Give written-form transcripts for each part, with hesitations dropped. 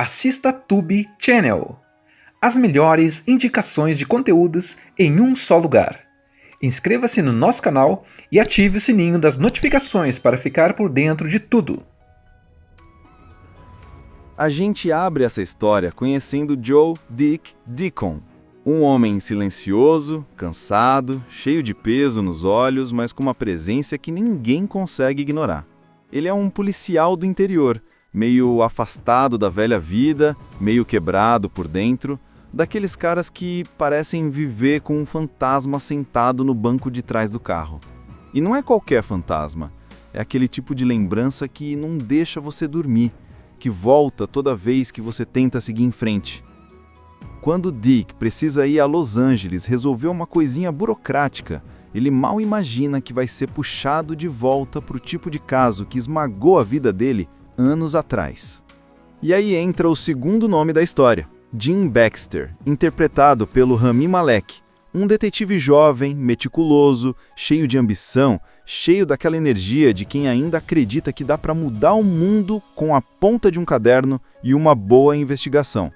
Assista Tube Channel. As melhores indicações de conteúdos em um só lugar. Inscreva-se no nosso canal e ative o sininho das notificações para ficar por dentro de tudo. A gente abre essa história conhecendo Joe Dick Deacon, um homem silencioso, cansado, cheio de peso nos olhos, mas com uma presença que ninguém consegue ignorar. Ele é um policial do interior, meio afastado da velha vida, meio quebrado por dentro, daqueles caras que parecem viver com um fantasma sentado no banco de trás do carro. E não é qualquer fantasma, é aquele tipo de lembrança que não deixa você dormir, que volta toda vez que você tenta seguir em frente. Quando Dick precisa ir a Los Angeles resolver uma coisinha burocrática, ele mal imagina que vai ser puxado de volta para o tipo de caso que esmagou a vida dele anos atrás. E aí entra o segundo nome da história, Jim Baxter, interpretado pelo Rami Malek, um detetive jovem, meticuloso, cheio de ambição, cheio daquela energia de quem ainda acredita que dá para mudar o mundo com a ponta de um caderno e uma boa investigação.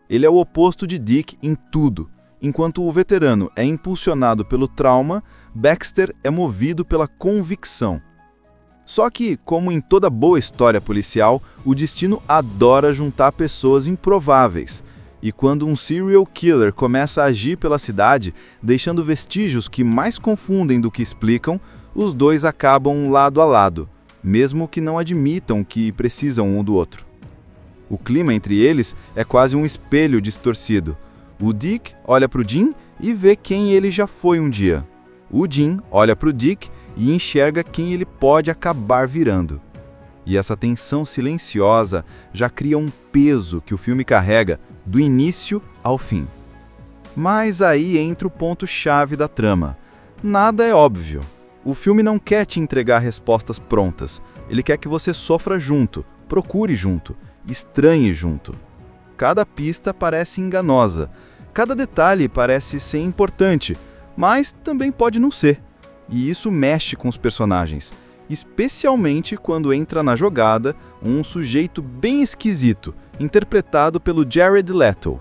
Ele é o oposto de Dick em tudo. Enquanto o veterano é impulsionado pelo trauma, Baxter é movido pela convicção. Só que, como em toda boa história policial, o destino adora juntar pessoas improváveis. E quando um serial killer começa a agir pela cidade, deixando vestígios que mais confundem do que explicam, os dois acabam lado a lado, mesmo que não admitam que precisam um do outro. O clima entre eles é quase um espelho distorcido. O Dick olha para o Jim e vê quem ele já foi um dia. O Jim olha para o Dick e enxerga quem ele pode acabar virando. E essa tensão silenciosa já cria um peso que o filme carrega do início ao fim. Mas aí entra o ponto-chave da trama. Nada é óbvio. O filme não quer te entregar respostas prontas. Ele quer que você sofra junto, procure junto, estranhe junto. Cada pista parece enganosa. Cada detalhe parece ser importante, mas também pode não ser. E isso mexe com os personagens, especialmente quando entra na jogada um sujeito bem esquisito, interpretado pelo Jared Leto.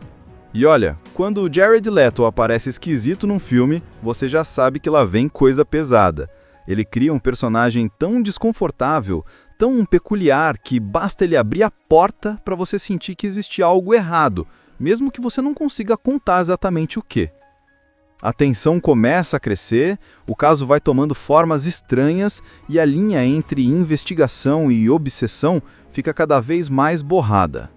E olha, quando o Jared Leto aparece esquisito num filme, você já sabe que lá vem coisa pesada. Ele cria um personagem tão desconfortável, tão peculiar, que basta ele abrir a porta para você sentir que existe algo errado, mesmo que você não consiga contar exatamente o quê. A tensão começa a crescer, o caso vai tomando formas estranhas e a linha entre investigação e obsessão fica cada vez mais borrada.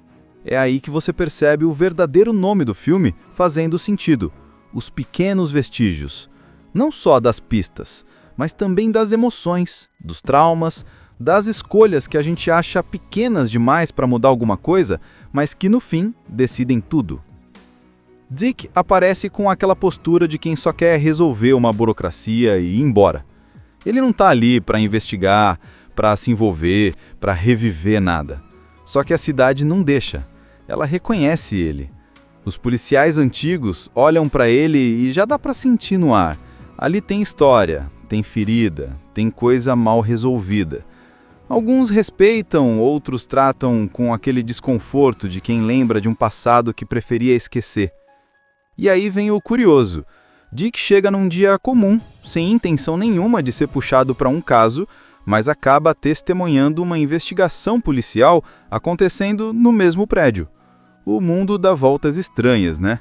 É aí que você percebe o verdadeiro nome do filme fazendo sentido: os pequenos vestígios. Não só das pistas, mas também das emoções, dos traumas, das escolhas que a gente acha pequenas demais para mudar alguma coisa, mas que no fim decidem tudo. Dick aparece com aquela postura de quem só quer resolver uma burocracia e ir embora. Ele não está ali para investigar, para se envolver, para reviver nada. Só que a cidade não deixa. Ela reconhece ele. Os policiais antigos olham para ele e já dá para sentir no ar. Ali tem história, tem ferida, tem coisa mal resolvida. Alguns respeitam, outros tratam com aquele desconforto de quem lembra de um passado que preferia esquecer. E aí vem o curioso. Dick chega num dia comum, sem intenção nenhuma de ser puxado para um caso, mas acaba testemunhando uma investigação policial acontecendo no mesmo prédio. O mundo dá voltas estranhas, né?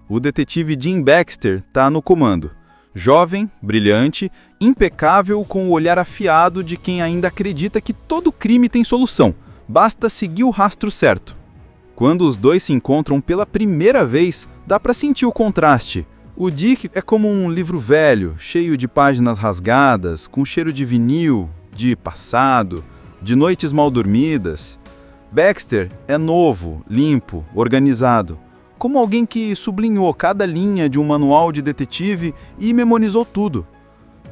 O detetive Jim Baxter está no comando. Jovem, brilhante, impecável, com o olhar afiado de quem ainda acredita que todo crime tem solução. Basta seguir o rastro certo. Quando os dois se encontram pela primeira vez, dá para sentir o contraste. O Dick é como um livro velho, cheio de páginas rasgadas, com cheiro de vinil, de passado, de noites mal dormidas. Baxter é novo, limpo, organizado, como alguém que sublinhou cada linha de um manual de detetive e memorizou tudo.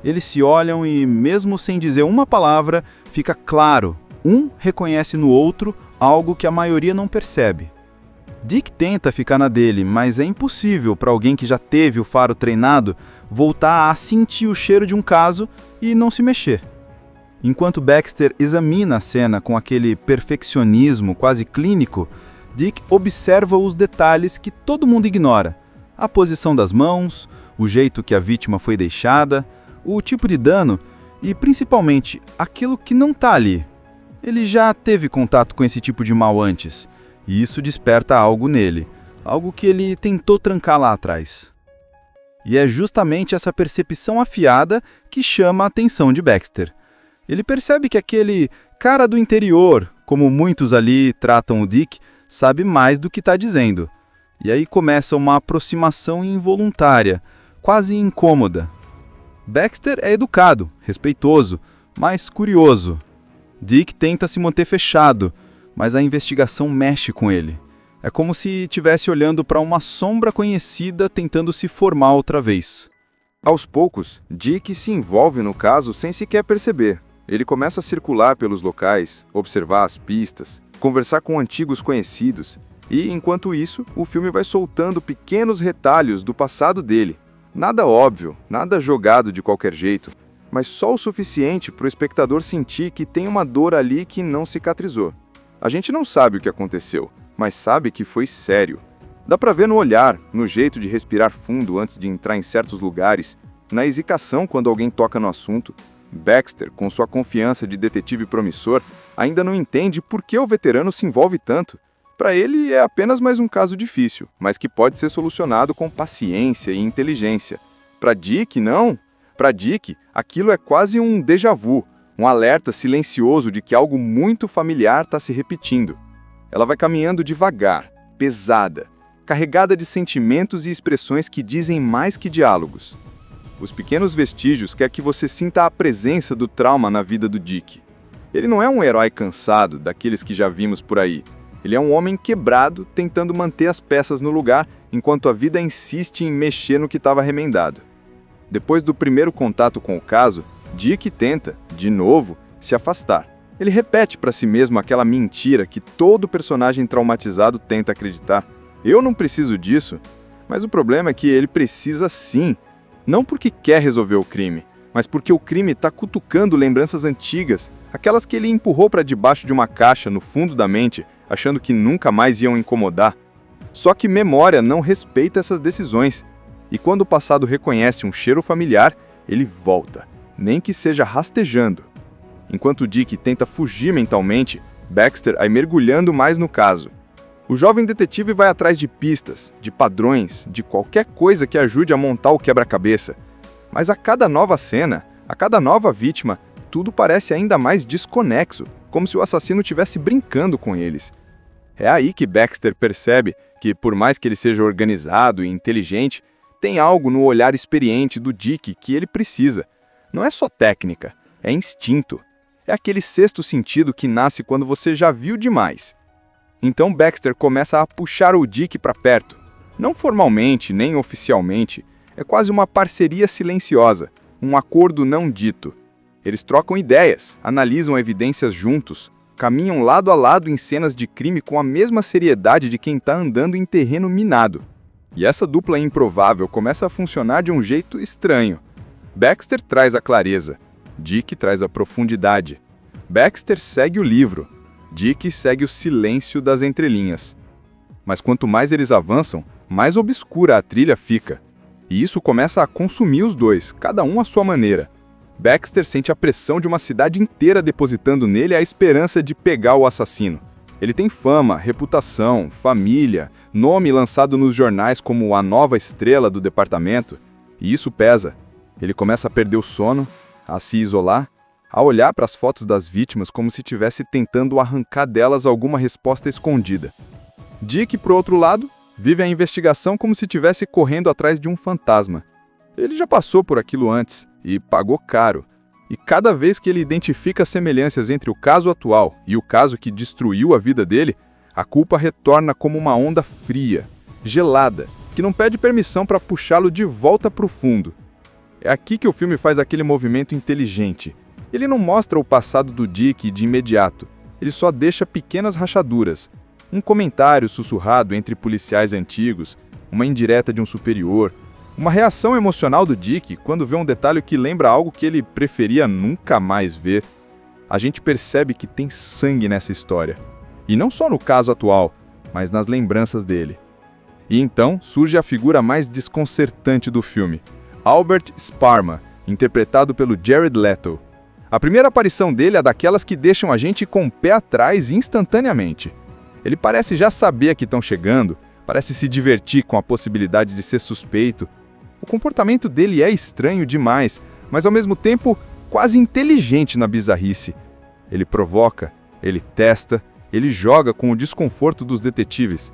Eles se olham e, mesmo sem dizer uma palavra, fica claro, um reconhece no outro algo que a maioria não percebe. Dick tenta ficar na dele, mas é impossível para alguém que já teve o faro treinado voltar a sentir o cheiro de um caso e não se mexer. Enquanto Baxter examina a cena com aquele perfeccionismo quase clínico, Dick observa os detalhes que todo mundo ignora: a posição das mãos, o jeito que a vítima foi deixada, o tipo de dano e, principalmente, aquilo que não está ali. Ele já teve contato com esse tipo de mal antes, e isso desperta algo nele, algo que ele tentou trancar lá atrás. E é justamente essa percepção afiada que chama a atenção de Baxter. Ele percebe que aquele cara do interior, como muitos ali tratam o Dick, sabe mais do que está dizendo. E aí começa uma aproximação involuntária, quase incômoda. Baxter é educado, respeitoso, mas curioso. Dick tenta se manter fechado, mas a investigação mexe com ele. É como se estivesse olhando para uma sombra conhecida tentando se formar outra vez. Aos poucos, Dick se envolve no caso sem sequer perceber. Ele começa a circular pelos locais, observar as pistas, conversar com antigos conhecidos e, enquanto isso, o filme vai soltando pequenos retalhos do passado dele. Nada óbvio, nada jogado de qualquer jeito, mas só o suficiente para o espectador sentir que tem uma dor ali que não cicatrizou. A gente não sabe o que aconteceu, mas sabe que foi sério. Dá pra ver no olhar, no jeito de respirar fundo antes de entrar em certos lugares, na hesitação quando alguém toca no assunto. Baxter, com sua confiança de detetive promissor, ainda não entende por que o veterano se envolve tanto. Para ele é apenas mais um caso difícil, mas que pode ser solucionado com paciência e inteligência. Para Dick, não. Para Dick, aquilo é quase um déjà vu, um alerta silencioso de que algo muito familiar está se repetindo. Ela vai caminhando devagar, pesada, carregada de sentimentos e expressões que dizem mais que diálogos. Os pequenos vestígios querem que você sinta a presença do trauma na vida do Dick. Ele não é um herói cansado, daqueles que já vimos por aí. Ele é um homem quebrado, tentando manter as peças no lugar, enquanto a vida insiste em mexer no que estava remendado. Depois do primeiro contato com o caso, Dick tenta, de novo, se afastar. Ele repete para si mesmo aquela mentira que todo personagem traumatizado tenta acreditar. Eu não preciso disso. Mas o problema é que ele precisa sim. Não porque quer resolver o crime, mas porque o crime está cutucando lembranças antigas, aquelas que ele empurrou para debaixo de uma caixa no fundo da mente, achando que nunca mais iam incomodar. Só que memória não respeita essas decisões. E quando o passado reconhece um cheiro familiar, ele volta, nem que seja rastejando. Enquanto Dick tenta fugir mentalmente, Baxter vai mergulhando mais no caso. O jovem detetive vai atrás de pistas, de padrões, de qualquer coisa que ajude a montar o quebra-cabeça. Mas a cada nova cena, a cada nova vítima, tudo parece ainda mais desconexo, como se o assassino estivesse brincando com eles. É aí que Baxter percebe que, por mais que ele seja organizado e inteligente, tem algo no olhar experiente do Dick que ele precisa. Não é só técnica, é instinto. É aquele sexto sentido que nasce quando você já viu demais. Então Baxter começa a puxar o Dick para perto. Não formalmente, nem oficialmente. É quase uma parceria silenciosa, um acordo não dito. Eles trocam ideias, analisam evidências juntos, caminham lado a lado em cenas de crime com a mesma seriedade de quem está andando em terreno minado. E essa dupla improvável começa a funcionar de um jeito estranho. Baxter traz a clareza, Dick traz a profundidade. Baxter segue o livro, Dick segue o silêncio das entrelinhas. Mas quanto mais eles avançam, mais obscura a trilha fica. E isso começa a consumir os dois, cada um à sua maneira. Baxter sente a pressão de uma cidade inteira depositando nele a esperança de pegar o assassino. Ele tem fama, reputação, família, nome lançado nos jornais como a nova estrela do departamento. E isso pesa. Ele começa a perder o sono, a se isolar, a olhar para as fotos das vítimas como se estivesse tentando arrancar delas alguma resposta escondida. Dick, por outro lado, vive a investigação como se estivesse correndo atrás de um fantasma. Ele já passou por aquilo antes e pagou caro. E cada vez que ele identifica semelhanças entre o caso atual e o caso que destruiu a vida dele, a culpa retorna como uma onda fria, gelada, que não pede permissão para puxá-lo de volta para o fundo. É aqui que o filme faz aquele movimento inteligente. Ele não mostra o passado do Dick de imediato, ele só deixa pequenas rachaduras. Um comentário sussurrado entre policiais antigos, uma indireta de um superior, uma reação emocional do Dick quando vê um detalhe que lembra algo que ele preferia nunca mais ver. A gente percebe que tem sangue nessa história. E não só no caso atual, mas nas lembranças dele. E então surge a figura mais desconcertante do filme, Albert Sparma, interpretado pelo Jared Leto. A primeira aparição dele é daquelas que deixam a gente com o pé atrás instantaneamente. Ele parece já saber que estão chegando, parece se divertir com a possibilidade de ser suspeito. O comportamento dele é estranho demais, mas ao mesmo tempo quase inteligente na bizarrice. Ele provoca, ele testa, ele joga com o desconforto dos detetives.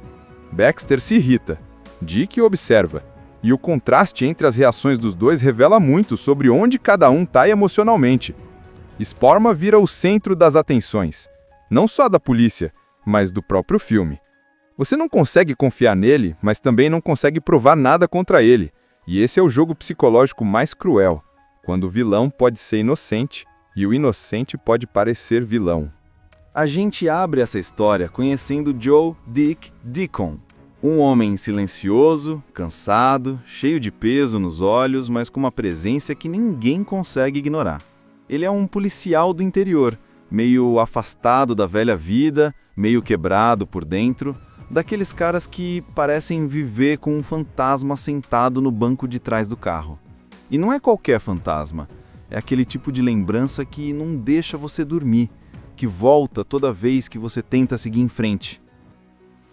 Baxter se irrita, Dick observa, e o contraste entre as reações dos dois revela muito sobre onde cada um está emocionalmente. Sparma vira o centro das atenções, não só da polícia, mas do próprio filme. Você não consegue confiar nele, mas também não consegue provar nada contra ele, e esse é o jogo psicológico mais cruel, quando o vilão pode ser inocente e o inocente pode parecer vilão. A gente abre essa história conhecendo Joe Dick Deacon, um homem silencioso, cansado, cheio de peso nos olhos, mas com uma presença que ninguém consegue ignorar. Ele é um policial do interior, meio afastado da velha vida, meio quebrado por dentro, daqueles caras que parecem viver com um fantasma sentado no banco de trás do carro. E não é qualquer fantasma, é aquele tipo de lembrança que não deixa você dormir, que volta toda vez que você tenta seguir em frente.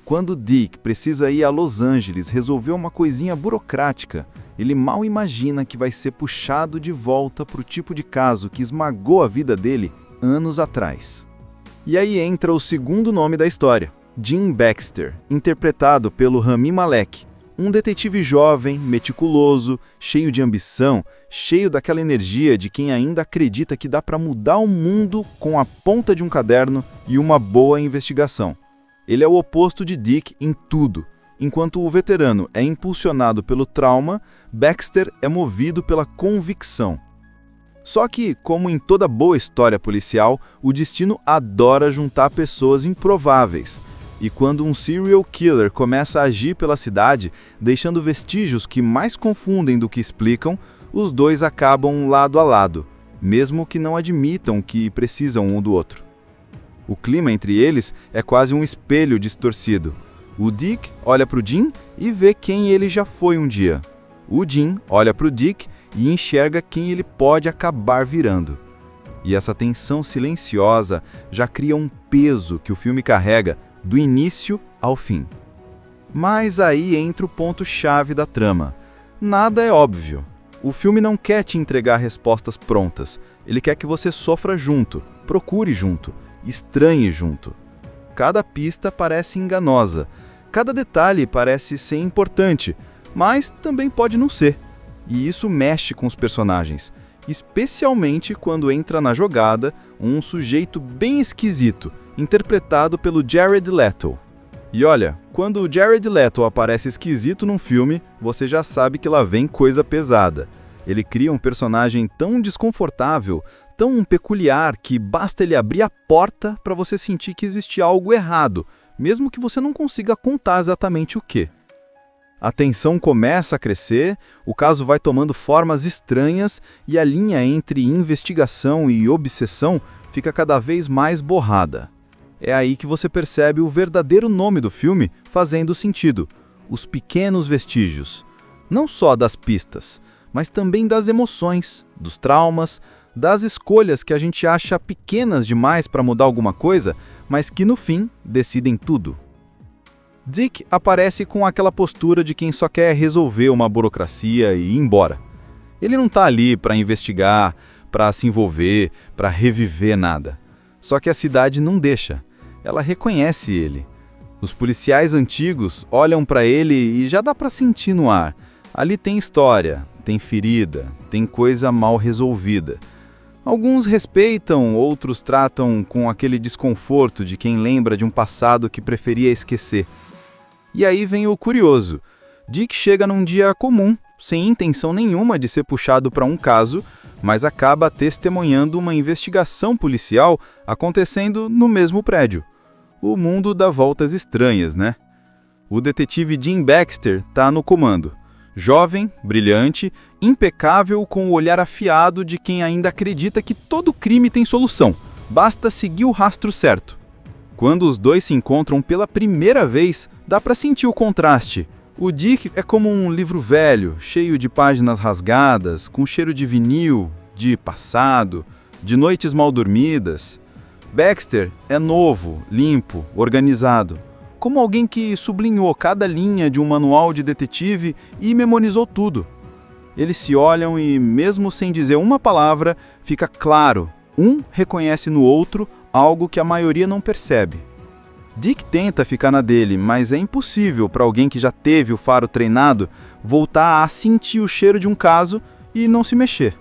Quando Dick precisa ir a Los Angeles resolver uma coisinha burocrática, ele mal imagina que vai ser puxado de volta para o tipo de caso que esmagou a vida dele anos atrás. E aí entra o segundo nome da história, Jim Baxter, interpretado pelo Rami Malek, um detetive jovem, meticuloso, cheio de ambição, cheio daquela energia de quem ainda acredita que dá para mudar o mundo com a ponta de um caderno e uma boa investigação. Ele é o oposto de Dick em tudo. Enquanto o veterano é impulsionado pelo trauma, Baxter é movido pela convicção. Só que, como em toda boa história policial, o destino adora juntar pessoas improváveis. E quando um serial killer começa a agir pela cidade, deixando vestígios que mais confundem do que explicam, os dois acabam lado a lado, mesmo que não admitam que precisam um do outro. O clima entre eles é quase um espelho distorcido. O Dick olha para o Jim e vê quem ele já foi um dia. O Jim olha para o Dick e enxerga quem ele pode acabar virando. E essa tensão silenciosa já cria um peso que o filme carrega do início ao fim. Mas aí entra o ponto-chave da trama. Nada é óbvio. O filme não quer te entregar respostas prontas. Ele quer que você sofra junto, procure junto, estranhe junto. Cada pista parece enganosa, cada detalhe parece ser importante, mas também pode não ser. E isso mexe com os personagens, especialmente quando entra na jogada um sujeito bem esquisito, interpretado pelo Jared Leto. E olha, quando o Jared Leto aparece esquisito num filme, você já sabe que lá vem coisa pesada. Ele cria um personagem tão desconfortável, tão peculiar, que basta ele abrir a porta para você sentir que existe algo errado, mesmo que você não consiga contar exatamente o quê. A tensão começa a crescer, o caso vai tomando formas estranhas e a linha entre investigação e obsessão fica cada vez mais borrada. É aí que você percebe o verdadeiro nome do filme fazendo sentido: os pequenos vestígios. Não só das pistas, mas também das emoções, dos traumas, das escolhas que a gente acha pequenas demais para mudar alguma coisa, mas que no fim decidem tudo. Dick aparece com aquela postura de quem só quer resolver uma burocracia e ir embora. Ele não está ali para investigar, para se envolver, para reviver nada. Só que a cidade não deixa. Ela reconhece ele. Os policiais antigos olham para ele e já dá para sentir no ar. Ali tem história, tem ferida, tem coisa mal resolvida. Alguns respeitam, outros tratam com aquele desconforto de quem lembra de um passado que preferia esquecer. E aí vem o curioso. Dick chega num dia comum, sem intenção nenhuma de ser puxado para um caso, mas acaba testemunhando uma investigação policial acontecendo no mesmo prédio. O mundo dá voltas estranhas, né? O detetive Jim Baxter está no comando. Jovem, brilhante, impecável, com o olhar afiado de quem ainda acredita que todo crime tem solução. Basta seguir o rastro certo. Quando os dois se encontram pela primeira vez, dá para sentir o contraste. O Dick é como um livro velho, cheio de páginas rasgadas, com cheiro de vinil, de passado, de noites mal dormidas. Baxter é novo, limpo, organizado, como alguém que sublinhou cada linha de um manual de detetive e memorizou tudo. Eles se olham e, mesmo sem dizer uma palavra, fica claro, um reconhece no outro algo que a maioria não percebe. Dick tenta ficar na dele, mas é impossível para alguém que já teve o faro treinado voltar a sentir o cheiro de um caso e não se mexer.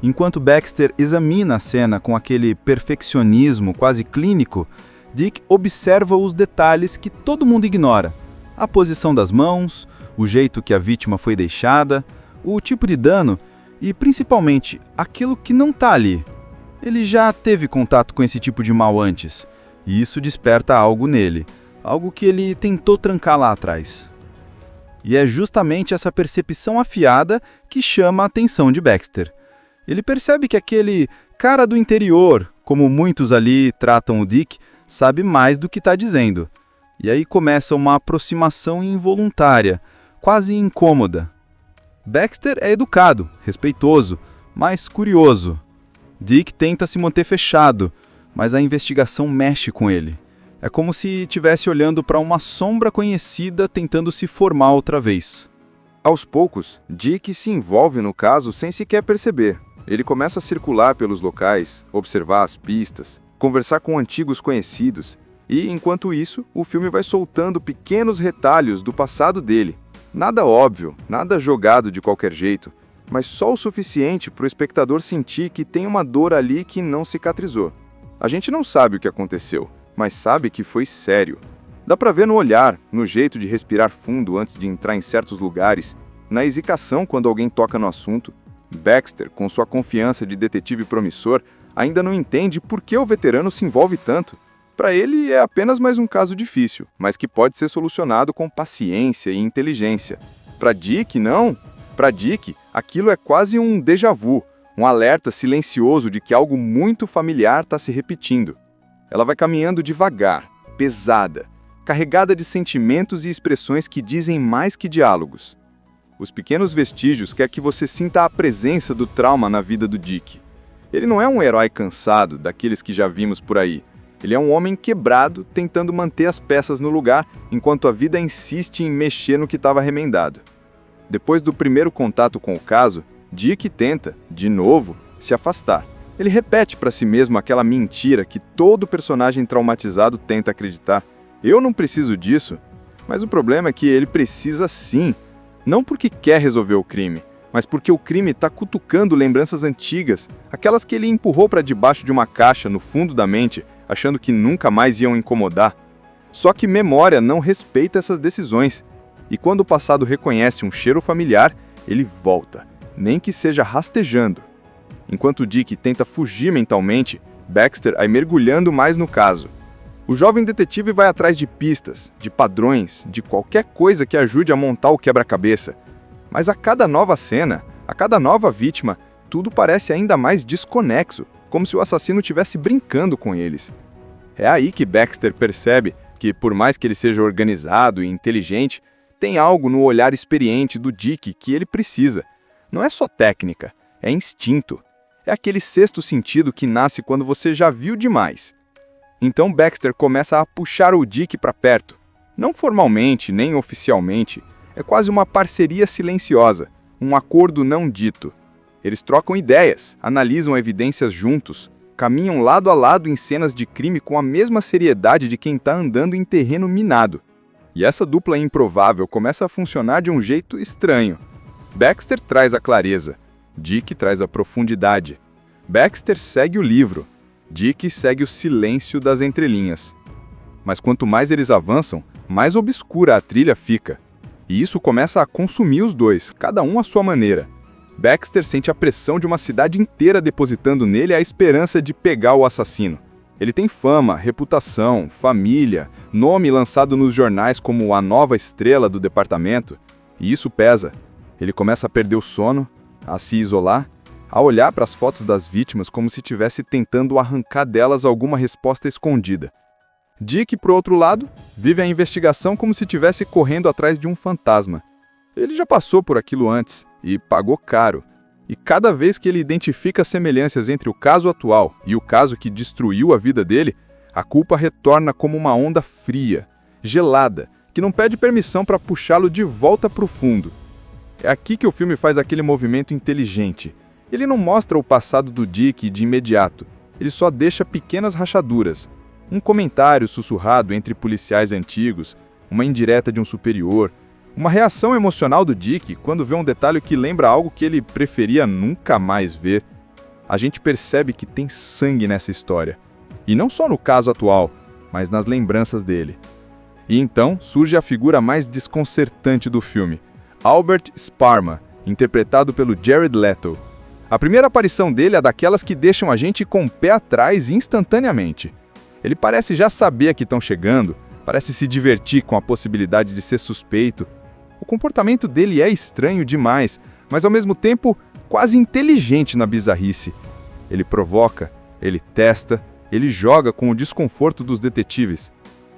Enquanto Baxter examina a cena com aquele perfeccionismo quase clínico, Dick observa os detalhes que todo mundo ignora: a posição das mãos, o jeito que a vítima foi deixada, o tipo de dano e, principalmente, aquilo que não está ali. Ele já teve contato com esse tipo de mal antes, e isso desperta algo nele, algo que ele tentou trancar lá atrás. E é justamente essa percepção afiada que chama a atenção de Baxter. Ele percebe que aquele cara do interior, como muitos ali tratam o Dick, sabe mais do que está dizendo. E aí começa uma aproximação involuntária, quase incômoda. Baxter é educado, respeitoso, mas curioso. Dick tenta se manter fechado, mas a investigação mexe com ele. É como se estivesse olhando para uma sombra conhecida tentando se formar outra vez. Aos poucos, Dick se envolve no caso sem sequer perceber. Ele começa a circular pelos locais, observar as pistas, conversar com antigos conhecidos e, enquanto isso, o filme vai soltando pequenos retalhos do passado dele. Nada óbvio, nada jogado de qualquer jeito, mas só o suficiente para o espectador sentir que tem uma dor ali que não cicatrizou. A gente não sabe o que aconteceu, mas sabe que foi sério. Dá pra ver no olhar, no jeito de respirar fundo antes de entrar em certos lugares, na hesitação quando alguém toca no assunto. Baxter, com sua confiança de detetive promissor, ainda não entende por que o veterano se envolve tanto. Para ele é apenas mais um caso difícil, mas que pode ser solucionado com paciência e inteligência. Para Dick, não. Para Dick, aquilo é quase um déjà vu, um alerta silencioso de que algo muito familiar está se repetindo. Ela vai caminhando devagar, pesada, carregada de sentimentos e expressões que dizem mais que diálogos. Os pequenos vestígios querem que você sinta a presença do trauma na vida do Dick. Ele não é um herói cansado, daqueles que já vimos por aí. Ele é um homem quebrado, tentando manter as peças no lugar, enquanto a vida insiste em mexer no que estava remendado. Depois do primeiro contato com o caso, Dick tenta, de novo, se afastar. Ele repete para si mesmo aquela mentira que todo personagem traumatizado tenta acreditar. Eu não preciso disso. Mas o problema é que ele precisa sim. Não porque quer resolver o crime, mas porque o crime está cutucando lembranças antigas, aquelas que ele empurrou para debaixo de uma caixa no fundo da mente, achando que nunca mais iam incomodar. Só que memória não respeita essas decisões. E quando o passado reconhece um cheiro familiar, ele volta, nem que seja rastejando. Enquanto Dick tenta fugir mentalmente, Baxter vai mergulhando mais no caso. O jovem detetive vai atrás de pistas, de padrões, de qualquer coisa que ajude a montar o quebra-cabeça. Mas a cada nova cena, a cada nova vítima, tudo parece ainda mais desconexo, como se o assassino estivesse brincando com eles. É aí que Baxter percebe que, por mais que ele seja organizado e inteligente, tem algo no olhar experiente do Dick que ele precisa. Não é só técnica, é instinto. É aquele sexto sentido que nasce quando você já viu demais. Então Baxter começa a puxar o Dick para perto. Não formalmente, nem oficialmente. É quase uma parceria silenciosa, um acordo não dito. Eles trocam ideias, analisam evidências juntos, caminham lado a lado em cenas de crime com a mesma seriedade de quem está andando em terreno minado. E essa dupla improvável começa a funcionar de um jeito estranho. Baxter traz a clareza, Dick traz a profundidade. Baxter segue o livro, Dick segue o silêncio das entrelinhas. Mas quanto mais eles avançam, mais obscura a trilha fica. E isso começa a consumir os dois, cada um à sua maneira. Baxter sente a pressão de uma cidade inteira depositando nele a esperança de pegar o assassino. Ele tem fama, reputação, família, nome lançado nos jornais como a nova estrela do departamento. E isso pesa. Ele começa a perder o sono, a se isolar, a olhar para as fotos das vítimas como se estivesse tentando arrancar delas alguma resposta escondida. Dick, por outro lado, vive a investigação como se estivesse correndo atrás de um fantasma. Ele já passou por aquilo antes e pagou caro. E cada vez que ele identifica semelhanças entre o caso atual e o caso que destruiu a vida dele, a culpa retorna como uma onda fria, gelada, que não pede permissão para puxá-lo de volta para o fundo. É aqui que o filme faz aquele movimento inteligente. Ele não mostra o passado do Dick de imediato, ele só deixa pequenas rachaduras. Um comentário sussurrado entre policiais antigos, uma indireta de um superior, uma reação emocional do Dick quando vê um detalhe que lembra algo que ele preferia nunca mais ver. A gente percebe que tem sangue nessa história. E não só no caso atual, mas nas lembranças dele. E então surge a figura mais desconcertante do filme, Albert Sparma, interpretado pelo Jared Leto. A primeira aparição dele é daquelas que deixam a gente com o pé atrás instantaneamente. Ele parece já saber que estão chegando, parece se divertir com a possibilidade de ser suspeito. O comportamento dele é estranho demais, mas ao mesmo tempo quase inteligente na bizarrice. Ele provoca, ele testa, ele joga com o desconforto dos detetives.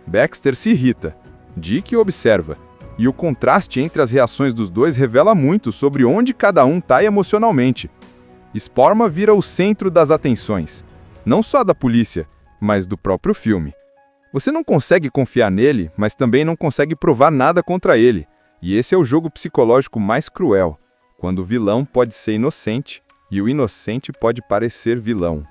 Baxter se irrita, Dick observa, e o contraste entre as reações dos dois revela muito sobre onde cada um está emocionalmente. Sparma vira o centro das atenções, não só da polícia, mas do próprio filme. Você não consegue confiar nele, mas também não consegue provar nada contra ele. E esse é o jogo psicológico mais cruel, quando o vilão pode ser inocente e o inocente pode parecer vilão.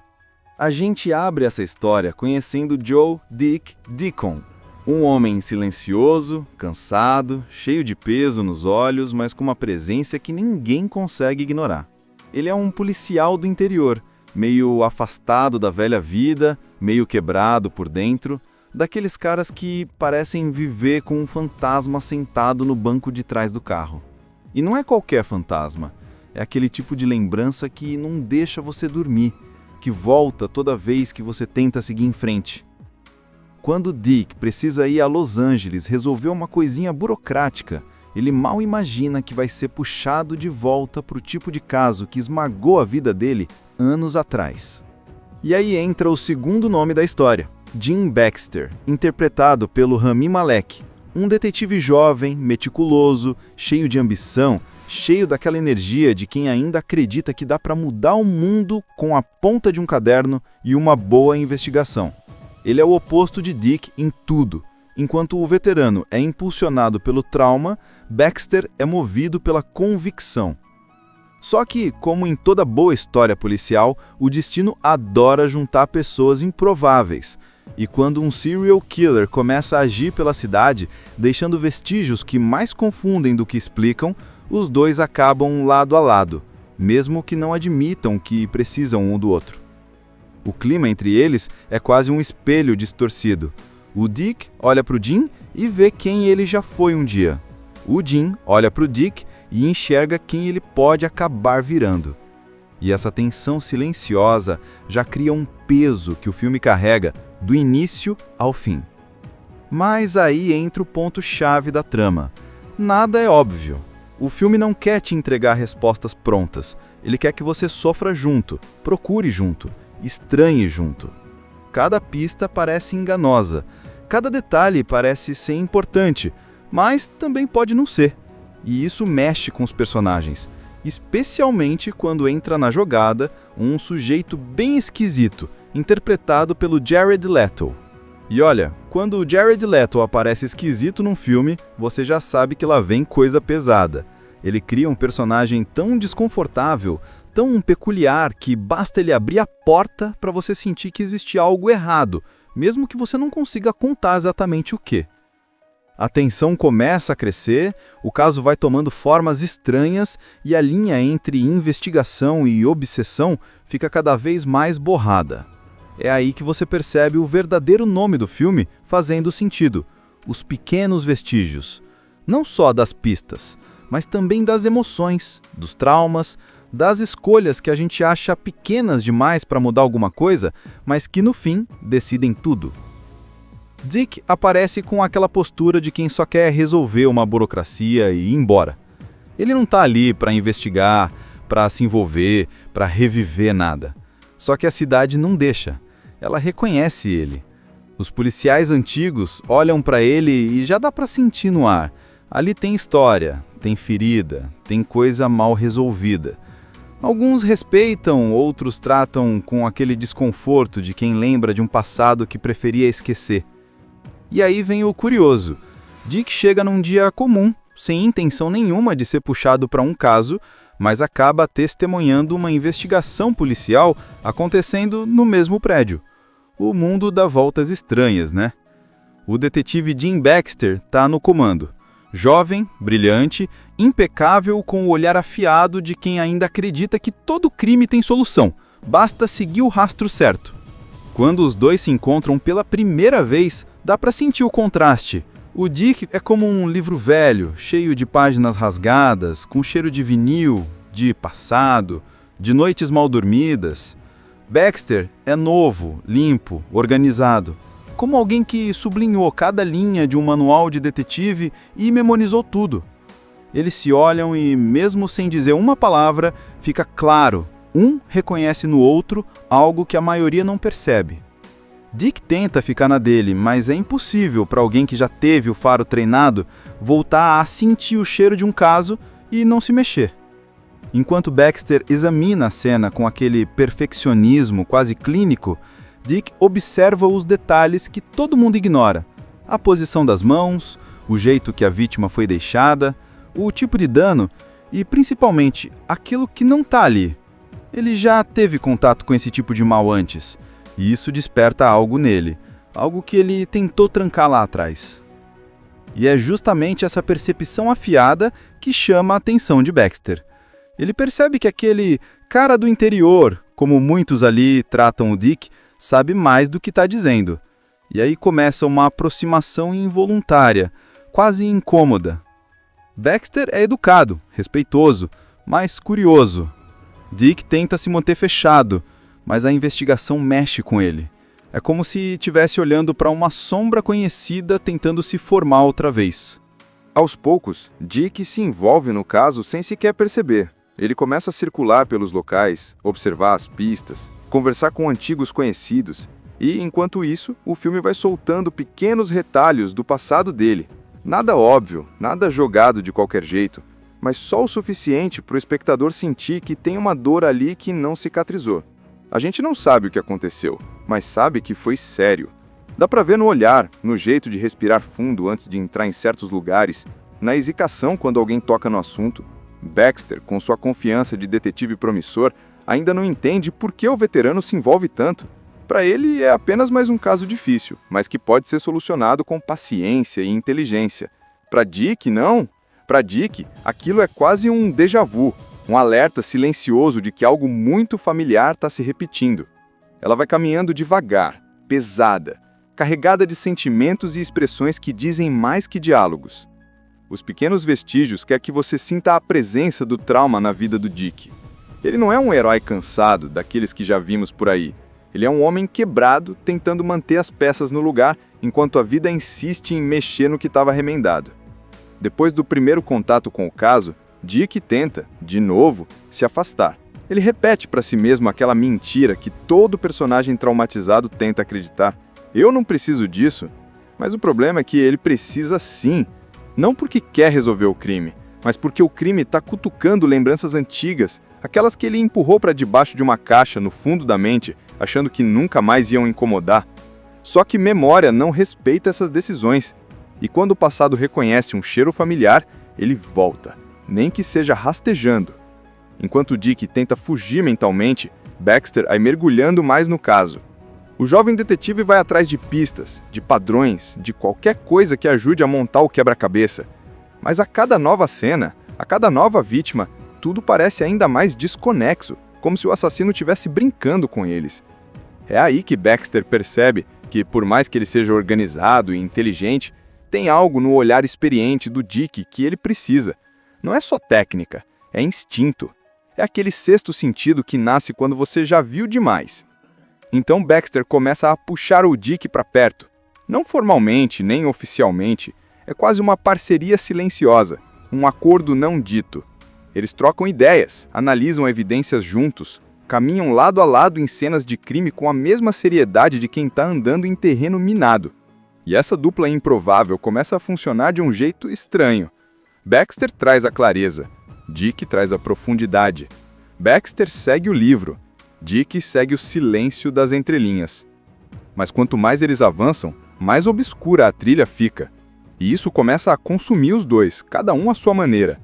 A gente abre essa história conhecendo Joe Dick Deacon, um homem silencioso, cansado, cheio de peso nos olhos, mas com uma presença que ninguém consegue ignorar. Ele é um policial do interior, meio afastado da velha vida, meio quebrado por dentro, daqueles caras que parecem viver com um fantasma sentado no banco de trás do carro. E não é qualquer fantasma, é aquele tipo de lembrança que não deixa você dormir, que volta toda vez que você tenta seguir em frente. Quando Dick precisa ir a Los Angeles resolver uma coisinha burocrática, ele mal imagina que vai ser puxado de volta para o tipo de caso que esmagou a vida dele anos atrás. E aí entra o segundo nome da história, Jim Baxter, interpretado pelo Rami Malek, um detetive jovem, meticuloso, cheio de ambição, cheio daquela energia de quem ainda acredita que dá para mudar o mundo com a ponta de um caderno e uma boa investigação. Ele é o oposto de Dick em tudo. Enquanto o veterano é impulsionado pelo trauma, Baxter é movido pela convicção. Só que, como em toda boa história policial, o destino adora juntar pessoas improváveis. E quando um serial killer começa a agir pela cidade, deixando vestígios que mais confundem do que explicam, os dois acabam lado a lado, mesmo que não admitam que precisam um do outro. O clima entre eles é quase um espelho distorcido. O Dick olha para o Jim e vê quem ele já foi um dia. O Jim olha para o Dick e enxerga quem ele pode acabar virando. E essa tensão silenciosa já cria um peso que o filme carrega do início ao fim. Mas aí entra o ponto-chave da trama. Nada é óbvio. O filme não quer te entregar respostas prontas. Ele quer que você sofra junto, procure junto, estranhe junto. Cada pista parece enganosa, cada detalhe parece ser importante, mas também pode não ser. E isso mexe com os personagens, especialmente quando entra na jogada um sujeito bem esquisito, interpretado pelo Jared Leto. E olha, quando o Jared Leto aparece esquisito num filme, você já sabe que lá vem coisa pesada. Ele cria um personagem tão desconfortável, tão peculiar, que basta ele abrir a porta para você sentir que existe algo errado, mesmo que você não consiga contar exatamente o quê. A tensão começa a crescer, o caso vai tomando formas estranhas e a linha entre investigação e obsessão fica cada vez mais borrada. É aí que você percebe o verdadeiro nome do filme fazendo sentido: os pequenos vestígios. Não só das pistas, mas também das emoções, dos traumas, das escolhas que a gente acha pequenas demais para mudar alguma coisa, mas que no fim decidem tudo. Dick aparece com aquela postura de quem só quer resolver uma burocracia e ir embora. Ele não está ali para investigar, para se envolver, para reviver nada. Só que a cidade não deixa. Ela reconhece ele. Os policiais antigos olham para ele e já dá para sentir no ar. Ali tem história, tem ferida, tem coisa mal resolvida. Alguns respeitam, outros tratam com aquele desconforto de quem lembra de um passado que preferia esquecer. E aí vem o curioso. Dick chega num dia comum, sem intenção nenhuma de ser puxado para um caso, mas acaba testemunhando uma investigação policial acontecendo no mesmo prédio. O mundo dá voltas estranhas, né? O detetive Jim Baxter está no comando. Jovem, brilhante, impecável, com o olhar afiado de quem ainda acredita que todo crime tem solução, basta seguir o rastro certo. Quando os dois se encontram pela primeira vez, dá para sentir o contraste. O Dick é como um livro velho, cheio de páginas rasgadas, com cheiro de vinil, de passado, de noites mal dormidas. Baxter é novo, limpo, organizado, como alguém que sublinhou cada linha de um manual de detetive e memorizou tudo. Eles se olham e, mesmo sem dizer uma palavra, fica claro, um reconhece no outro algo que a maioria não percebe. Dick tenta ficar na dele, mas é impossível para alguém que já teve o faro treinado voltar a sentir o cheiro de um caso e não se mexer. Enquanto Baxter examina a cena com aquele perfeccionismo quase clínico, Dick observa os detalhes que todo mundo ignora. A posição das mãos, o jeito que a vítima foi deixada, o tipo de dano e, principalmente, aquilo que não está ali. Ele já teve contato com esse tipo de mal antes, e isso desperta algo nele, algo que ele tentou trancar lá atrás. E é justamente essa percepção afiada que chama a atenção de Baxter. Ele percebe que aquele cara do interior, como muitos ali tratam o Dick, sabe mais do que está dizendo. E aí começa uma aproximação involuntária, quase incômoda. Baxter é educado, respeitoso, mas curioso. Dick tenta se manter fechado, mas a investigação mexe com ele. É como se estivesse olhando para uma sombra conhecida tentando se formar outra vez. Aos poucos, Dick se envolve no caso sem sequer perceber. Ele começa a circular pelos locais, observar as pistas, conversar com antigos conhecidos e, enquanto isso, o filme vai soltando pequenos retalhos do passado dele. Nada óbvio, nada jogado de qualquer jeito, mas só o suficiente para o espectador sentir que tem uma dor ali que não cicatrizou. A gente não sabe o que aconteceu, mas sabe que foi sério. Dá para ver no olhar, no jeito de respirar fundo antes de entrar em certos lugares, na hesitação quando alguém toca no assunto. Baxter, com sua confiança de detetive promissor, ainda não entende por que o veterano se envolve tanto. Para ele é apenas mais um caso difícil, mas que pode ser solucionado com paciência e inteligência. Para Dick, não. Para Dick, aquilo é quase um déjà vu, um alerta silencioso de que algo muito familiar está se repetindo. Ela vai caminhando devagar, pesada, carregada de sentimentos e expressões que dizem mais que diálogos. Os pequenos vestígios quer que você sinta a presença do trauma na vida do Dick. Ele não é um herói cansado, daqueles que já vimos por aí. Ele é um homem quebrado, tentando manter as peças no lugar, enquanto a vida insiste em mexer no que estava remendado. Depois do primeiro contato com o caso, Dick tenta, de novo, se afastar. Ele repete para si mesmo aquela mentira que todo personagem traumatizado tenta acreditar. Eu não preciso disso. Mas o problema é que ele precisa sim. Não porque quer resolver o crime, mas porque o crime está cutucando lembranças antigas, aquelas que ele empurrou para debaixo de uma caixa no fundo da mente, achando que nunca mais iam incomodar. Só que memória não respeita essas decisões. E quando o passado reconhece um cheiro familiar, ele volta, nem que seja rastejando. Enquanto Dick tenta fugir mentalmente, Baxter vai mergulhando mais no caso. O jovem detetive vai atrás de pistas, de padrões, de qualquer coisa que ajude a montar o quebra-cabeça. Mas a cada nova cena, a cada nova vítima, tudo parece ainda mais desconexo, como se o assassino estivesse brincando com eles. É aí que Baxter percebe que, por mais que ele seja organizado e inteligente, tem algo no olhar experiente do Dick que ele precisa. Não é só técnica, é instinto. É aquele sexto sentido que nasce quando você já viu demais. Então Baxter começa a puxar o Dick para perto. Não formalmente, nem oficialmente. É quase uma parceria silenciosa, um acordo não dito. Eles trocam ideias, analisam evidências juntos, caminham lado a lado em cenas de crime com a mesma seriedade de quem está andando em terreno minado. E essa dupla improvável começa a funcionar de um jeito estranho. Baxter traz a clareza, Dick traz a profundidade. Baxter segue o livro, Dick segue o silêncio das entrelinhas. Mas quanto mais eles avançam, mais obscura a trilha fica. E isso começa a consumir os dois, cada um à sua maneira.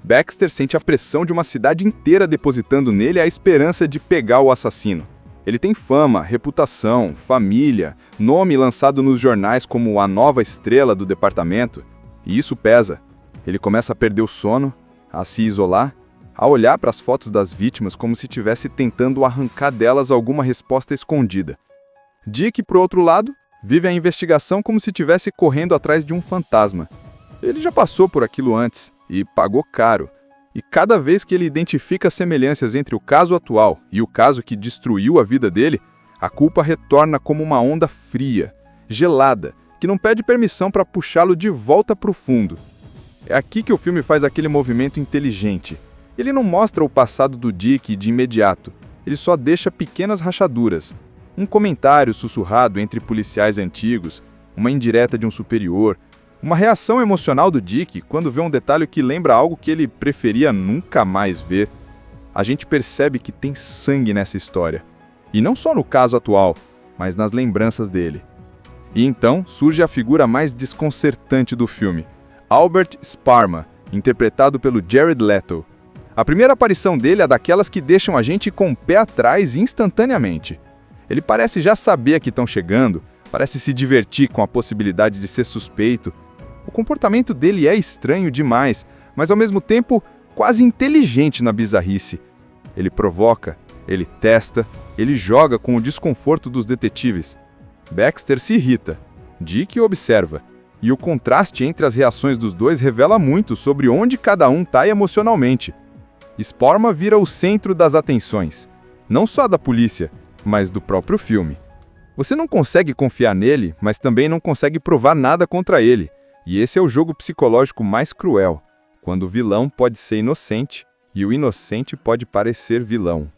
Baxter sente a pressão de uma cidade inteira depositando nele a esperança de pegar o assassino. Ele tem fama, reputação, família, nome lançado nos jornais como a nova estrela do departamento. E isso pesa. Ele começa a perder o sono, a se isolar, a olhar para as fotos das vítimas como se estivesse tentando arrancar delas alguma resposta escondida. Dick, por outro lado, vive a investigação como se estivesse correndo atrás de um fantasma. Ele já passou por aquilo antes e pagou caro. E cada vez que ele identifica semelhanças entre o caso atual e o caso que destruiu a vida dele, a culpa retorna como uma onda fria, gelada, que não pede permissão para puxá-lo de volta para o fundo. É aqui que o filme faz aquele movimento inteligente. Ele não mostra o passado do Dick de imediato, ele só deixa pequenas rachaduras. Um comentário sussurrado entre policiais antigos, uma indireta de um superior, uma reação emocional do Dick quando vê um detalhe que lembra algo que ele preferia nunca mais ver. A gente percebe que tem sangue nessa história. E não só no caso atual, mas nas lembranças dele. E então surge a figura mais desconcertante do filme, Albert Sparma, interpretado pelo Jared Leto. A primeira aparição dele é daquelas que deixam a gente com o pé atrás instantaneamente. Ele parece já saber que estão chegando, parece se divertir com a possibilidade de ser suspeito. O comportamento dele é estranho demais, mas ao mesmo tempo quase inteligente na bizarrice. Ele provoca, ele testa, ele joga com o desconforto dos detetives. Baxter se irrita, Dick observa, e o contraste entre as reações dos dois revela muito sobre onde cada um está emocionalmente. Sparma vira o centro das atenções, não só da polícia, mas do próprio filme. Você não consegue confiar nele, mas também não consegue provar nada contra ele. E esse é o jogo psicológico mais cruel, quando o vilão pode ser inocente e o inocente pode parecer vilão.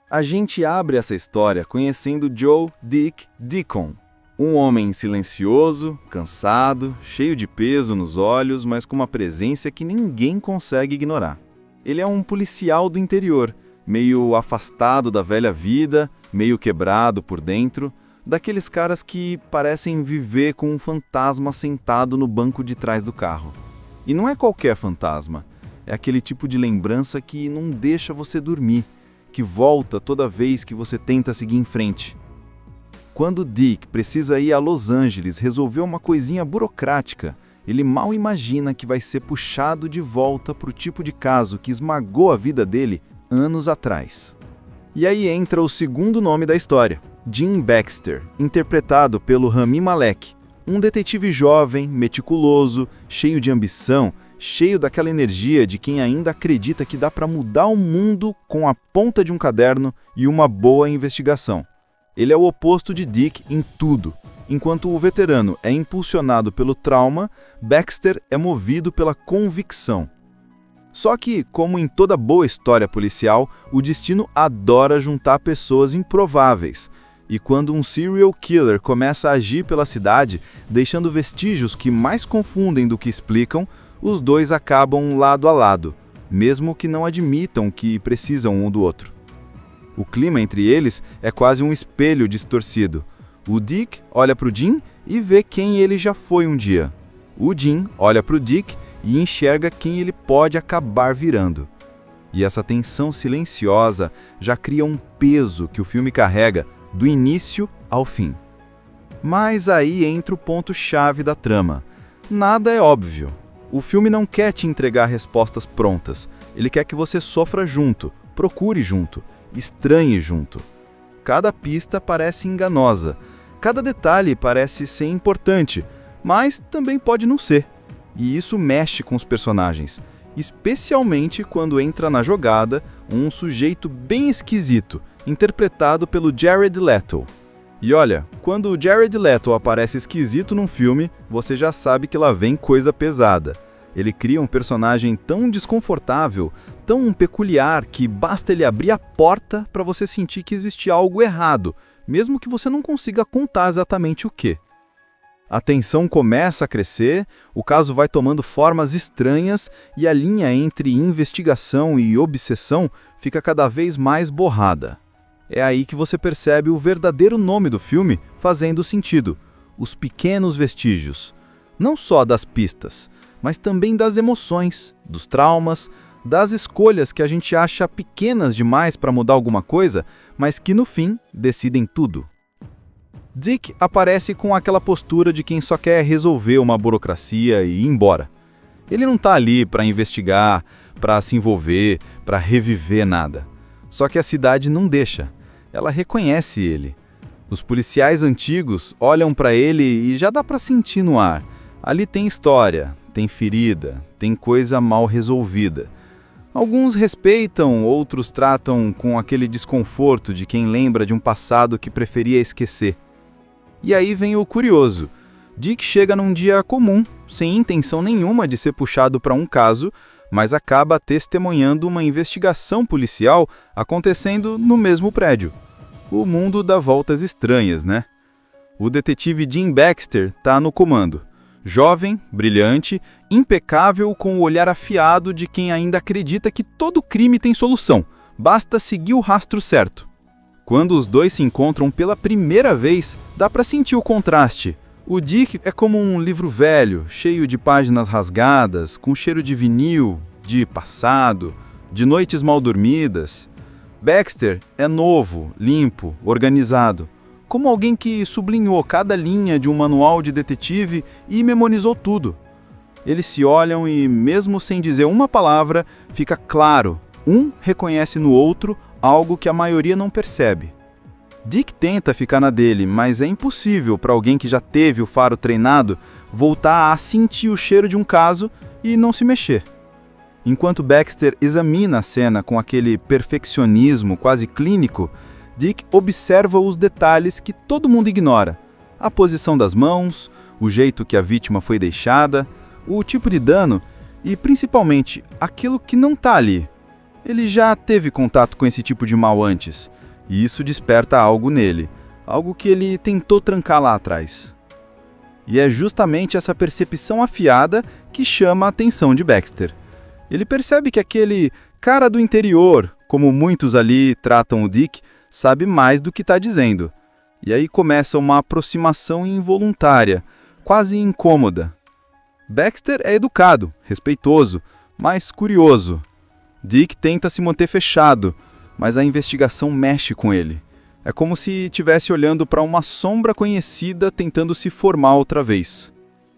A gente abre essa história conhecendo Joe Dick Deacon, um homem silencioso, cansado, cheio de peso nos olhos, mas com uma presença que ninguém consegue ignorar. Ele é um policial do interior, meio afastado da velha vida, meio quebrado por dentro, daqueles caras que parecem viver com um fantasma sentado no banco de trás do carro. E não é qualquer fantasma, é aquele tipo de lembrança que não deixa você dormir, que volta toda vez que você tenta seguir em frente. Quando Dick precisa ir a Los Angeles resolver uma coisinha burocrática, ele mal imagina que vai ser puxado de volta para o tipo de caso que esmagou a vida dele anos atrás. E aí entra o segundo nome da história, Jim Baxter, interpretado pelo Rami Malek, um detetive jovem, meticuloso, cheio de ambição, cheio daquela energia de quem ainda acredita que dá para mudar o mundo com a ponta de um caderno e uma boa investigação. Ele é o oposto de Dick em tudo. Enquanto o veterano é impulsionado pelo trauma, Baxter é movido pela convicção. Só que, como em toda boa história policial, o destino adora juntar pessoas improváveis. E quando um serial killer começa a agir pela cidade, deixando vestígios que mais confundem do que explicam, os dois acabam lado a lado, mesmo que não admitam que precisam um do outro. O clima entre eles é quase um espelho distorcido. O Dick olha para o Jim e vê quem ele já foi um dia. O Jim olha para o Dick e enxerga quem ele pode acabar virando. E essa tensão silenciosa já cria um peso que o filme carrega do início ao fim. Mas aí entra o ponto-chave da trama. Nada é óbvio. O filme não quer te entregar respostas prontas. Ele quer que você sofra junto, procure junto, estranhe junto. Cada pista parece enganosa. Cada detalhe parece ser importante, mas também pode não ser. E isso mexe com os personagens, especialmente quando entra na jogada um sujeito bem esquisito, interpretado pelo Jared Leto. E olha, quando o Jared Leto aparece esquisito num filme, você já sabe que lá vem coisa pesada. Ele cria um personagem tão desconfortável, tão peculiar, que basta ele abrir a porta para você sentir que existe algo errado, mesmo que você não consiga contar exatamente o quê. A tensão começa a crescer, o caso vai tomando formas estranhas e a linha entre investigação e obsessão fica cada vez mais borrada. É aí que você percebe o verdadeiro nome do filme fazendo sentido: Os Pequenos Vestígios. Não só das pistas, mas também das emoções, dos traumas, das escolhas que a gente acha pequenas demais para mudar alguma coisa, mas que no fim decidem tudo. Dick aparece com aquela postura de quem só quer resolver uma burocracia e ir embora. Ele não está ali para investigar, para se envolver, para reviver nada. Só que a cidade não deixa. Ela reconhece ele. Os policiais antigos olham para ele e já dá para sentir no ar. Ali tem história, tem ferida, tem coisa mal resolvida. Alguns respeitam, outros tratam com aquele desconforto de quem lembra de um passado que preferia esquecer. E aí vem o curioso. Dick chega num dia comum, sem intenção nenhuma de ser puxado para um caso, mas acaba testemunhando uma investigação policial acontecendo no mesmo prédio. O mundo dá voltas estranhas, né? O detetive Jim Baxter está no comando. Jovem, brilhante, impecável, com o olhar afiado de quem ainda acredita que todo crime tem solução, basta seguir o rastro certo. Quando os dois se encontram pela primeira vez, dá para sentir o contraste. O Dick é como um livro velho, cheio de páginas rasgadas, com cheiro de vinil, de passado, de noites mal dormidas. Baxter é novo, limpo, organizado, como alguém que sublinhou cada linha de um manual de detetive e memorizou tudo. Eles se olham e, mesmo sem dizer uma palavra, fica claro, um reconhece no outro algo que a maioria não percebe. Dick tenta ficar na dele, mas é impossível para alguém que já teve o faro treinado voltar a sentir o cheiro de um caso e não se mexer. Enquanto Baxter examina a cena com aquele perfeccionismo quase clínico, Dick observa os detalhes que todo mundo ignora: a posição das mãos, o jeito que a vítima foi deixada, o tipo de dano e, principalmente, aquilo que não está ali. Ele já teve contato com esse tipo de mal antes, e isso desperta algo nele, algo que ele tentou trancar lá atrás. E é justamente essa percepção afiada que chama a atenção de Baxter. Ele percebe que aquele cara do interior, como muitos ali tratam o Dick, sabe mais do que está dizendo. E aí começa uma aproximação involuntária, quase incômoda. Baxter é educado, respeitoso, mas curioso. Dick tenta se manter fechado, mas a investigação mexe com ele. É como se estivesse olhando para uma sombra conhecida tentando se formar outra vez.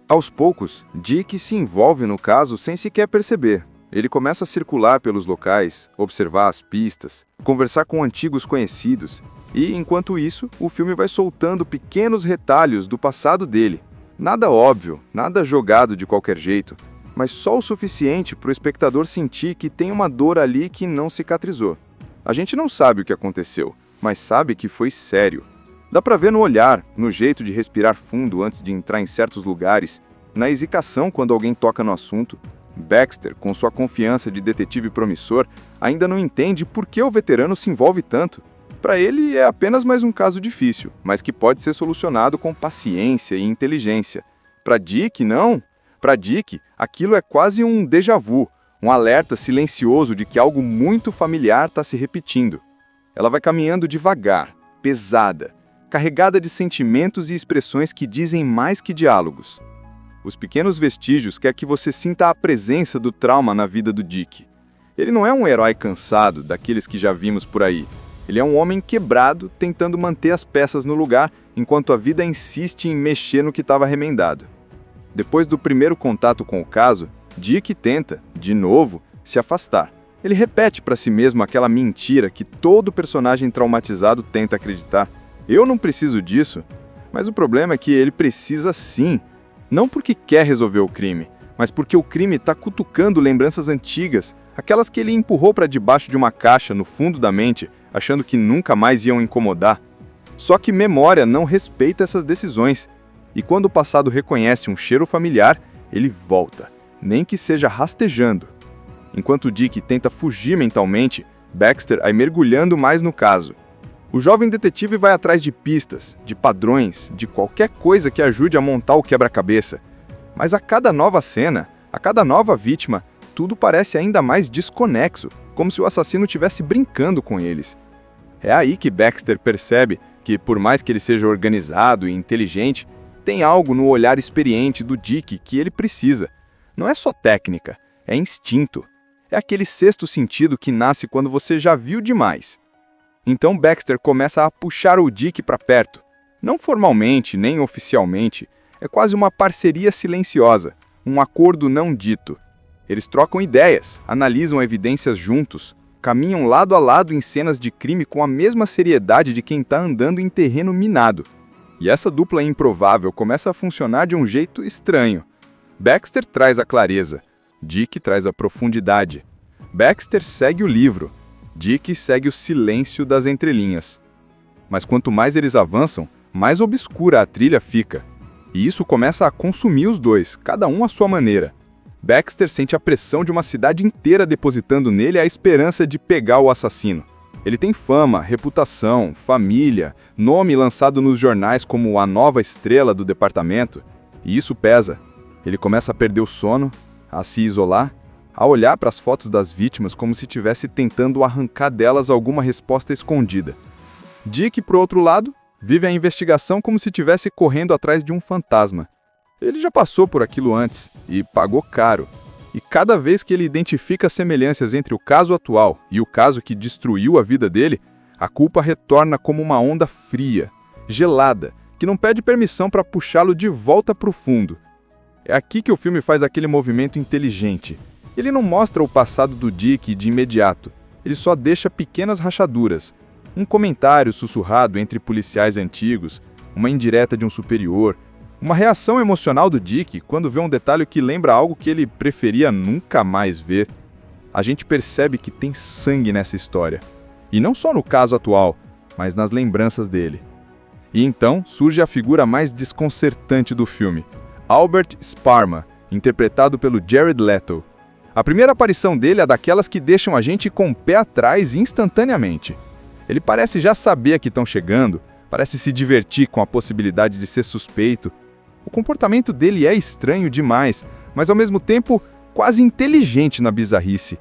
Aos poucos, Dick se envolve no caso sem sequer perceber. Ele começa a circular pelos locais, observar as pistas, conversar com antigos conhecidos e, enquanto isso, o filme vai soltando pequenos retalhos do passado dele. Nada óbvio, nada jogado de qualquer jeito, mas só o suficiente para o espectador sentir que tem uma dor ali que não cicatrizou. A gente não sabe o que aconteceu, mas sabe que foi sério. Dá para ver no olhar, no jeito de respirar fundo antes de entrar em certos lugares, na hesitação quando alguém toca no assunto. Baxter, com sua confiança de detetive promissor, ainda não entende por que o veterano se envolve tanto. Para ele é apenas mais um caso difícil, mas que pode ser solucionado com paciência e inteligência. Para Dick, não. Para Dick, aquilo é quase um déjà vu, um alerta silencioso de que algo muito familiar está se repetindo. Ela vai caminhando devagar, pesada, carregada de sentimentos e expressões que dizem mais que diálogos. Os Pequenos Vestígios quer que você sinta a presença do trauma na vida do Dick. Ele não é um herói cansado, daqueles que já vimos por aí. Ele é um homem quebrado, tentando manter as peças no lugar, enquanto a vida insiste em mexer no que estava remendado. Depois do primeiro contato com o caso, Dick tenta, de novo, se afastar. Ele repete para si mesmo aquela mentira que todo personagem traumatizado tenta acreditar. Eu não preciso disso. Mas o problema é que ele precisa sim. Não porque quer resolver o crime, mas porque o crime está cutucando lembranças antigas, aquelas que ele empurrou para debaixo de uma caixa no fundo da mente, achando que nunca mais iam incomodar. Só que memória não respeita essas decisões, e quando o passado reconhece um cheiro familiar, ele volta, nem que seja rastejando. Enquanto Dick tenta fugir mentalmente, Baxter vai mergulhando mais no caso. O jovem detetive vai atrás de pistas, de padrões, de qualquer coisa que ajude a montar o quebra-cabeça. Mas a cada nova cena, a cada nova vítima, tudo parece ainda mais desconexo, como se o assassino estivesse brincando com eles. É aí que Baxter percebe que, por mais que ele seja organizado e inteligente, tem algo no olhar experiente do Dick que ele precisa. Não é só técnica, é instinto. É aquele sexto sentido que nasce quando você já viu demais. Então Baxter começa a puxar o Dick para perto. Não formalmente, nem oficialmente. É quase uma parceria silenciosa, um acordo não dito. Eles trocam ideias, analisam evidências juntos, caminham lado a lado em cenas de crime com a mesma seriedade de quem está andando em terreno minado. E essa dupla improvável começa a funcionar de um jeito estranho. Baxter traz a clareza, Dick traz a profundidade. Baxter segue o livro, Dick segue o silêncio das entrelinhas. Mas quanto mais eles avançam, mais obscura a trilha fica. E isso começa a consumir os dois, cada um à sua maneira. Baxter sente a pressão de uma cidade inteira depositando nele a esperança de pegar o assassino. Ele tem fama, reputação, família, nome lançado nos jornais como a nova estrela do departamento. E isso pesa. Ele começa a perder o sono, a se isolar, a olhar para as fotos das vítimas como se estivesse tentando arrancar delas alguma resposta escondida. Dick, por outro lado, vive a investigação como se estivesse correndo atrás de um fantasma. Ele já passou por aquilo antes e pagou caro. E cada vez que ele identifica semelhanças entre o caso atual e o caso que destruiu a vida dele, a culpa retorna como uma onda fria, gelada, que não pede permissão para puxá-lo de volta para o fundo. É aqui que o filme faz aquele movimento inteligente. Ele não mostra o passado do Dick de imediato, ele só deixa pequenas rachaduras. Um comentário sussurrado entre policiais antigos, uma indireta de um superior, uma reação emocional do Dick quando vê um detalhe que lembra algo que ele preferia nunca mais ver. A gente percebe que tem sangue nessa história. E não só no caso atual, mas nas lembranças dele. E então surge a figura mais desconcertante do filme, Albert Sparma, interpretado pelo Jared Leto. A primeira aparição dele é daquelas que deixam a gente com o pé atrás instantaneamente. Ele parece já saber que estão chegando, parece se divertir com a possibilidade de ser suspeito. O comportamento dele é estranho demais, mas ao mesmo tempo quase inteligente na bizarrice.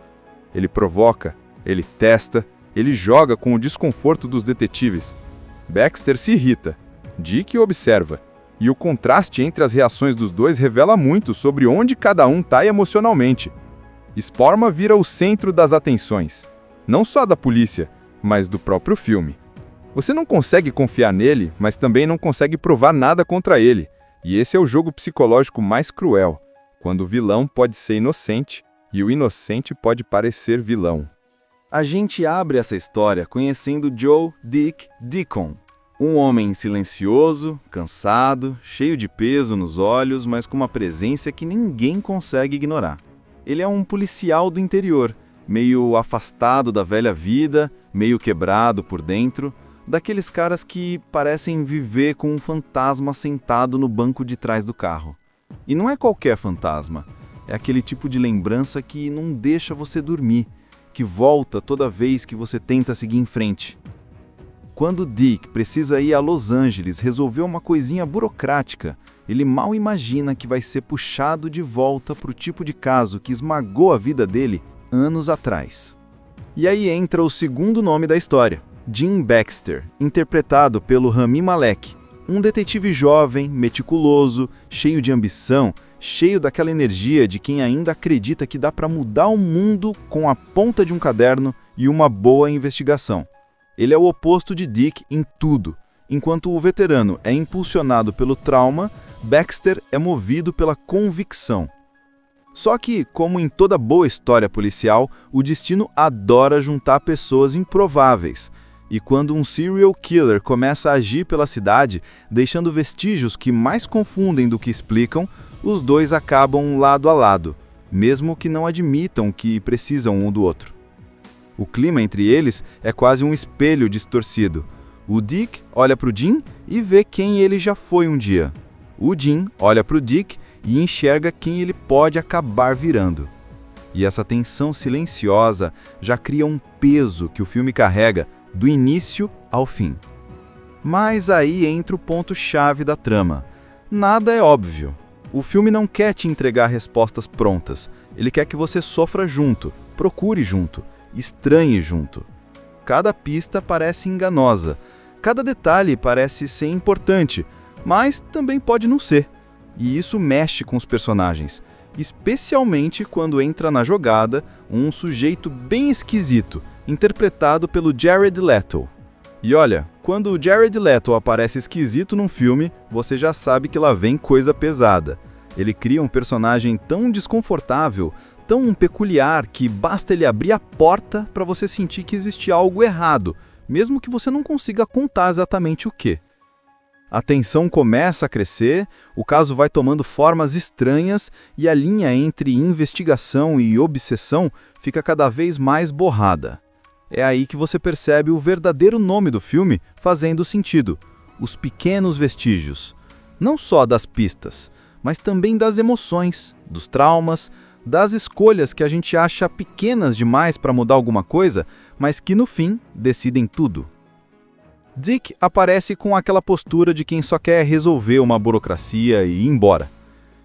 Ele provoca, ele testa, ele joga com o desconforto dos detetives. Baxter se irrita, Dick observa, e o contraste entre as reações dos dois revela muito sobre onde cada um está emocionalmente. Sparma vira o centro das atenções, não só da polícia, mas do próprio filme. Você não consegue confiar nele, mas também não consegue provar nada contra ele. E esse é o jogo psicológico mais cruel, quando o vilão pode ser inocente e o inocente pode parecer vilão. A gente abre essa história conhecendo Joe Dick Deacon, um homem silencioso, cansado, cheio de peso nos olhos, mas com uma presença que ninguém consegue ignorar. Ele é um policial do interior, meio afastado da velha vida, meio quebrado por dentro, daqueles caras que parecem viver com um fantasma sentado no banco de trás do carro. E não é qualquer fantasma, é aquele tipo de lembrança que não deixa você dormir, que volta toda vez que você tenta seguir em frente. Quando Dick precisa ir a Los Angeles resolver uma coisinha burocrática, ele mal imagina que vai ser puxado de volta para o tipo de caso que esmagou a vida dele anos atrás. E aí entra o segundo nome da história, Jim Baxter, interpretado pelo Rami Malek, um detetive jovem, meticuloso, cheio de ambição, cheio daquela energia de quem ainda acredita que dá para mudar o mundo com a ponta de um caderno e uma boa investigação. Ele é o oposto de Dick em tudo. Enquanto o veterano é impulsionado pelo trauma, Baxter é movido pela convicção. Só que, como em toda boa história policial, o destino adora juntar pessoas improváveis. E quando um serial killer começa a agir pela cidade, deixando vestígios que mais confundem do que explicam, os dois acabam lado a lado, mesmo que não admitam que precisam um do outro. O clima entre eles é quase um espelho distorcido. O Dick olha para o Jim e vê quem ele já foi um dia. O Jim olha para o Dick e enxerga quem ele pode acabar virando. E essa tensão silenciosa já cria um peso que o filme carrega do início ao fim. Mas aí entra o ponto-chave da trama. Nada é óbvio. O filme não quer te entregar respostas prontas. Ele quer que você sofra junto, procure junto, estranhe junto. Cada pista parece enganosa. Cada detalhe parece ser importante, mas também pode não ser. E isso mexe com os personagens, especialmente quando entra na jogada um sujeito bem esquisito, interpretado pelo Jared Leto. E olha, quando o Jared Leto aparece esquisito num filme, você já sabe que lá vem coisa pesada. Ele cria um personagem tão desconfortável, tão peculiar, que basta ele abrir a porta para você sentir que existe algo errado, mesmo que você não consiga contar exatamente o quê. A tensão começa a crescer, o caso vai tomando formas estranhas e a linha entre investigação e obsessão fica cada vez mais borrada. É aí que você percebe o verdadeiro nome do filme fazendo sentido: Os Pequenos Vestígios. Não só das pistas, mas também das emoções, dos traumas, das escolhas que a gente acha pequenas demais para mudar alguma coisa, mas que no fim decidem tudo. Dick aparece com aquela postura de quem só quer resolver uma burocracia e ir embora.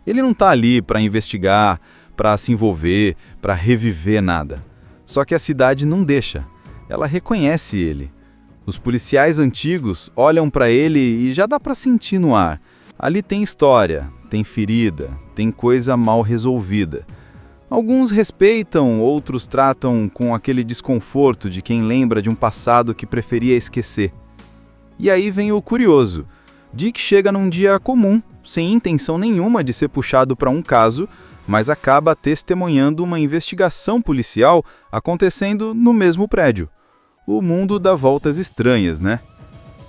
Ele não está ali para investigar, para se envolver, para reviver nada. Só que a cidade não deixa. Ela reconhece ele. Os policiais antigos olham para ele e já dá para sentir no ar. Ali tem história, tem ferida, tem coisa mal resolvida. Alguns respeitam, outros tratam com aquele desconforto de quem lembra de um passado que preferia esquecer. E aí vem o curioso. Dick chega num dia comum, sem intenção nenhuma de ser puxado para um caso, mas acaba testemunhando uma investigação policial acontecendo no mesmo prédio. O mundo dá voltas estranhas, né?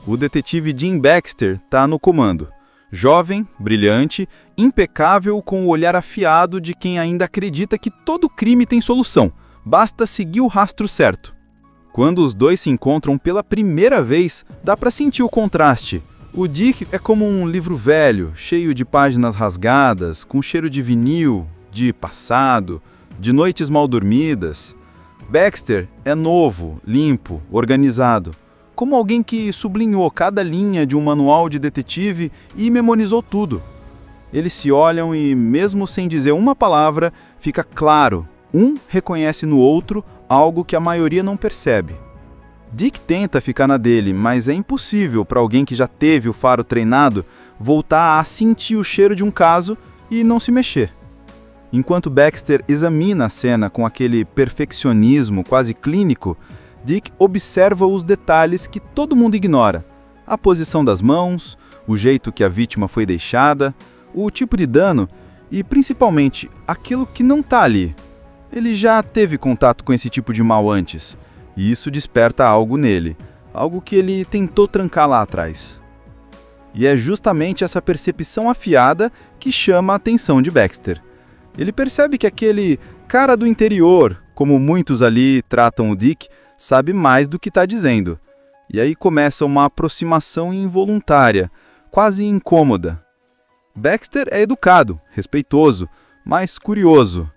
O detetive Jim Baxter está no comando. Jovem, brilhante, impecável, com o olhar afiado de quem ainda acredita que todo crime tem solução. Basta seguir o rastro certo. Quando os dois se encontram pela primeira vez, dá para sentir o contraste. O Dick é como um livro velho, cheio de páginas rasgadas, com cheiro de vinil, de passado, de noites mal dormidas. Baxter é novo, limpo, organizado, como alguém que sublinhou cada linha de um manual de detetive e memorizou tudo. Eles se olham e, mesmo sem dizer uma palavra, fica claro, um reconhece no outro algo que a maioria não percebe. Dick tenta ficar na dele, mas é impossível para alguém que já teve o faro treinado voltar a sentir o cheiro de um caso e não se mexer. Enquanto Baxter examina a cena com aquele perfeccionismo quase clínico, Dick observa os detalhes que todo mundo ignora: a posição das mãos, o jeito que a vítima foi deixada, o tipo de dano e, principalmente, aquilo que não está ali. Ele já teve contato com esse tipo de mal antes, e isso desperta algo nele, algo que ele tentou trancar lá atrás. E é justamente essa percepção afiada que chama a atenção de Baxter. Ele percebe que aquele cara do interior, como muitos ali tratam o Dick, sabe mais do que está dizendo. E aí começa uma aproximação involuntária, quase incômoda. Baxter é educado, respeitoso, mas curioso.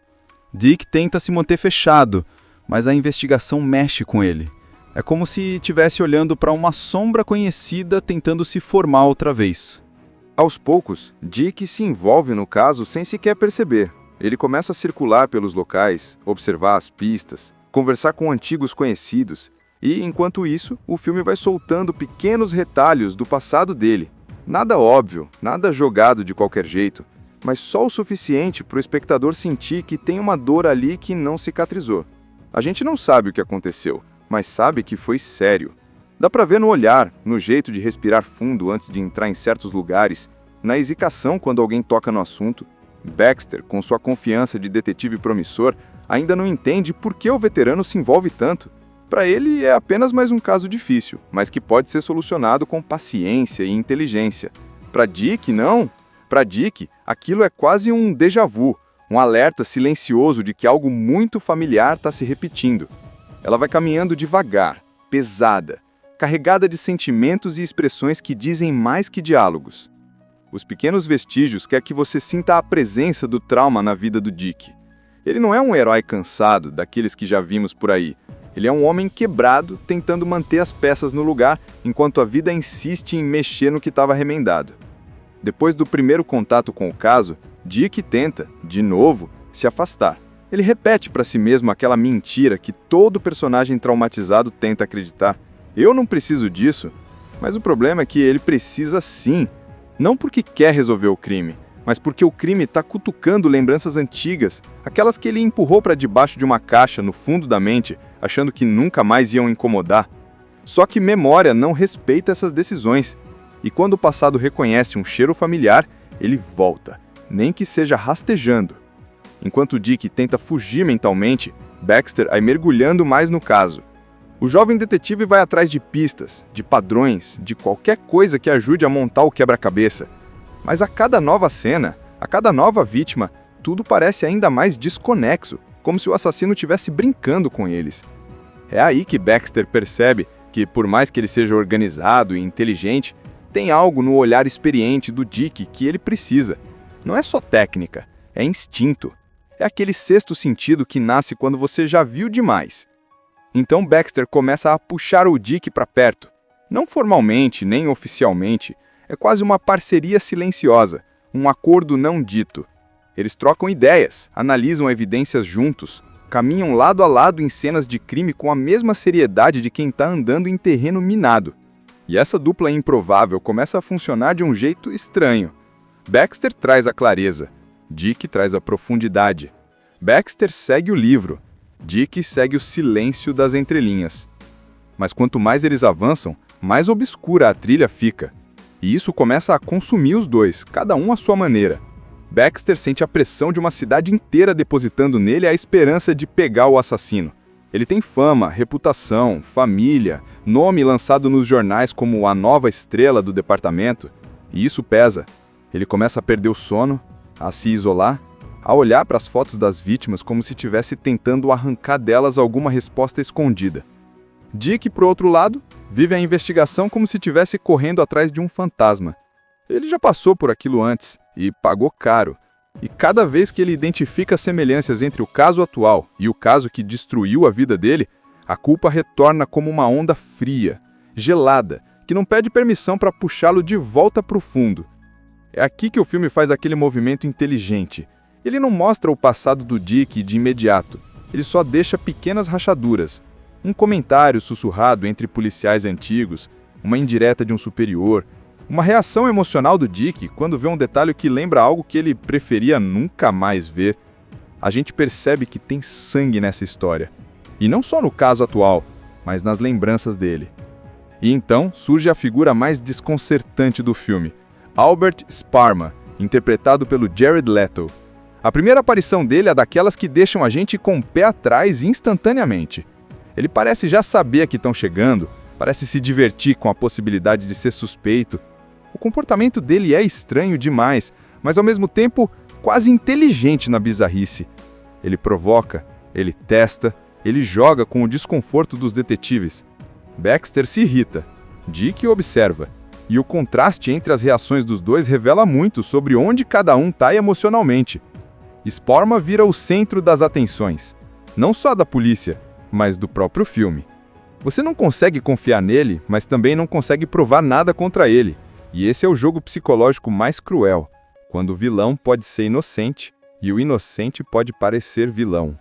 Dick tenta se manter fechado, mas a investigação mexe com ele. É como se estivesse olhando para uma sombra conhecida tentando se formar outra vez. Aos poucos, Dick se envolve no caso sem sequer perceber. Ele começa a circular pelos locais, observar as pistas, conversar com antigos conhecidos e, enquanto isso, o filme vai soltando pequenos retalhos do passado dele. Nada óbvio, nada jogado de qualquer jeito, mas só o suficiente para o espectador sentir que tem uma dor ali que não cicatrizou. A gente não sabe o que aconteceu, mas sabe que foi sério. Dá para ver no olhar, no jeito de respirar fundo antes de entrar em certos lugares, na hesitação quando alguém toca no assunto. Baxter, com sua confiança de detetive promissor, ainda não entende por que o veterano se envolve tanto. Para ele é apenas mais um caso difícil, mas que pode ser solucionado com paciência e inteligência. Para Dick, não. Para Dick, aquilo é quase um déjà vu, um alerta silencioso de que algo muito familiar está se repetindo. Ela vai caminhando devagar, pesada, carregada de sentimentos e expressões que dizem mais que diálogos. Os pequenos vestígios quer que você sinta a presença do trauma na vida do Dick. Ele não é um herói cansado, daqueles que já vimos por aí. Ele é um homem quebrado, tentando manter as peças no lugar, enquanto a vida insiste em mexer no que estava remendado. Depois do primeiro contato com o caso, Dick tenta, de novo, se afastar. Ele repete para si mesmo aquela mentira que todo personagem traumatizado tenta acreditar. Eu não preciso disso. Mas o problema é que ele precisa sim. Não porque quer resolver o crime, mas porque o crime está cutucando lembranças antigas, aquelas que ele empurrou para debaixo de uma caixa no fundo da mente, achando que nunca mais iam incomodar. Só que memória não respeita essas decisões. E quando o passado reconhece um cheiro familiar, ele volta, nem que seja rastejando. Enquanto Dick tenta fugir mentalmente, Baxter vai mergulhando mais no caso. O jovem detetive vai atrás de pistas, de padrões, de qualquer coisa que ajude a montar o quebra-cabeça. Mas a cada nova cena, a cada nova vítima, tudo parece ainda mais desconexo, como se o assassino estivesse brincando com eles. É aí que Baxter percebe que, por mais que ele seja organizado e inteligente, tem algo no olhar experiente do Dick que ele precisa. Não é só técnica, é instinto. É aquele sexto sentido que nasce quando você já viu demais. Então Baxter começa a puxar o Dick para perto. Não formalmente, nem oficialmente. É quase uma parceria silenciosa, um acordo não dito. Eles trocam ideias, analisam evidências juntos, caminham lado a lado em cenas de crime com a mesma seriedade de quem está andando em terreno minado. E essa dupla improvável começa a funcionar de um jeito estranho. Baxter traz a clareza, Dick traz a profundidade. Baxter segue o livro, Dick segue o silêncio das entrelinhas. Mas quanto mais eles avançam, mais obscura a trilha fica. E isso começa a consumir os dois, cada um à sua maneira. Baxter sente a pressão de uma cidade inteira depositando nele a esperança de pegar o assassino. Ele tem fama, reputação, família, nome lançado nos jornais como a nova estrela do departamento. E isso pesa. Ele começa a perder o sono, a se isolar, a olhar para as fotos das vítimas como se estivesse tentando arrancar delas alguma resposta escondida. Dick, por outro lado, vive a investigação como se estivesse correndo atrás de um fantasma. Ele já passou por aquilo antes e pagou caro. E cada vez que ele identifica semelhanças entre o caso atual e o caso que destruiu a vida dele, a culpa retorna como uma onda fria, gelada, que não pede permissão para puxá-lo de volta para o fundo. É aqui que o filme faz aquele movimento inteligente. Ele não mostra o passado do Dick de imediato. Ele só deixa pequenas rachaduras. Um comentário sussurrado entre policiais antigos, uma indireta de um superior, uma reação emocional do Dick quando vê um detalhe que lembra algo que ele preferia nunca mais ver. A gente percebe que tem sangue nessa história. E não só no caso atual, mas nas lembranças dele. E então surge a figura mais desconcertante do filme, Albert Sparma, interpretado pelo Jared Leto. A primeira aparição dele é daquelas que deixam a gente com o pé atrás instantaneamente. Ele parece já saber que estão chegando, parece se divertir com a possibilidade de ser suspeito. O comportamento dele é estranho demais, mas ao mesmo tempo quase inteligente na bizarrice. Ele provoca, ele testa, ele joga com o desconforto dos detetives. Baxter se irrita, Dick observa, e o contraste entre as reações dos dois revela muito sobre onde cada um está emocionalmente. Sparma vira o centro das atenções, não só da polícia, mas do próprio filme. Você não consegue confiar nele, mas também não consegue provar nada contra ele. E esse é o jogo psicológico mais cruel, quando o vilão pode ser inocente e o inocente pode parecer vilão.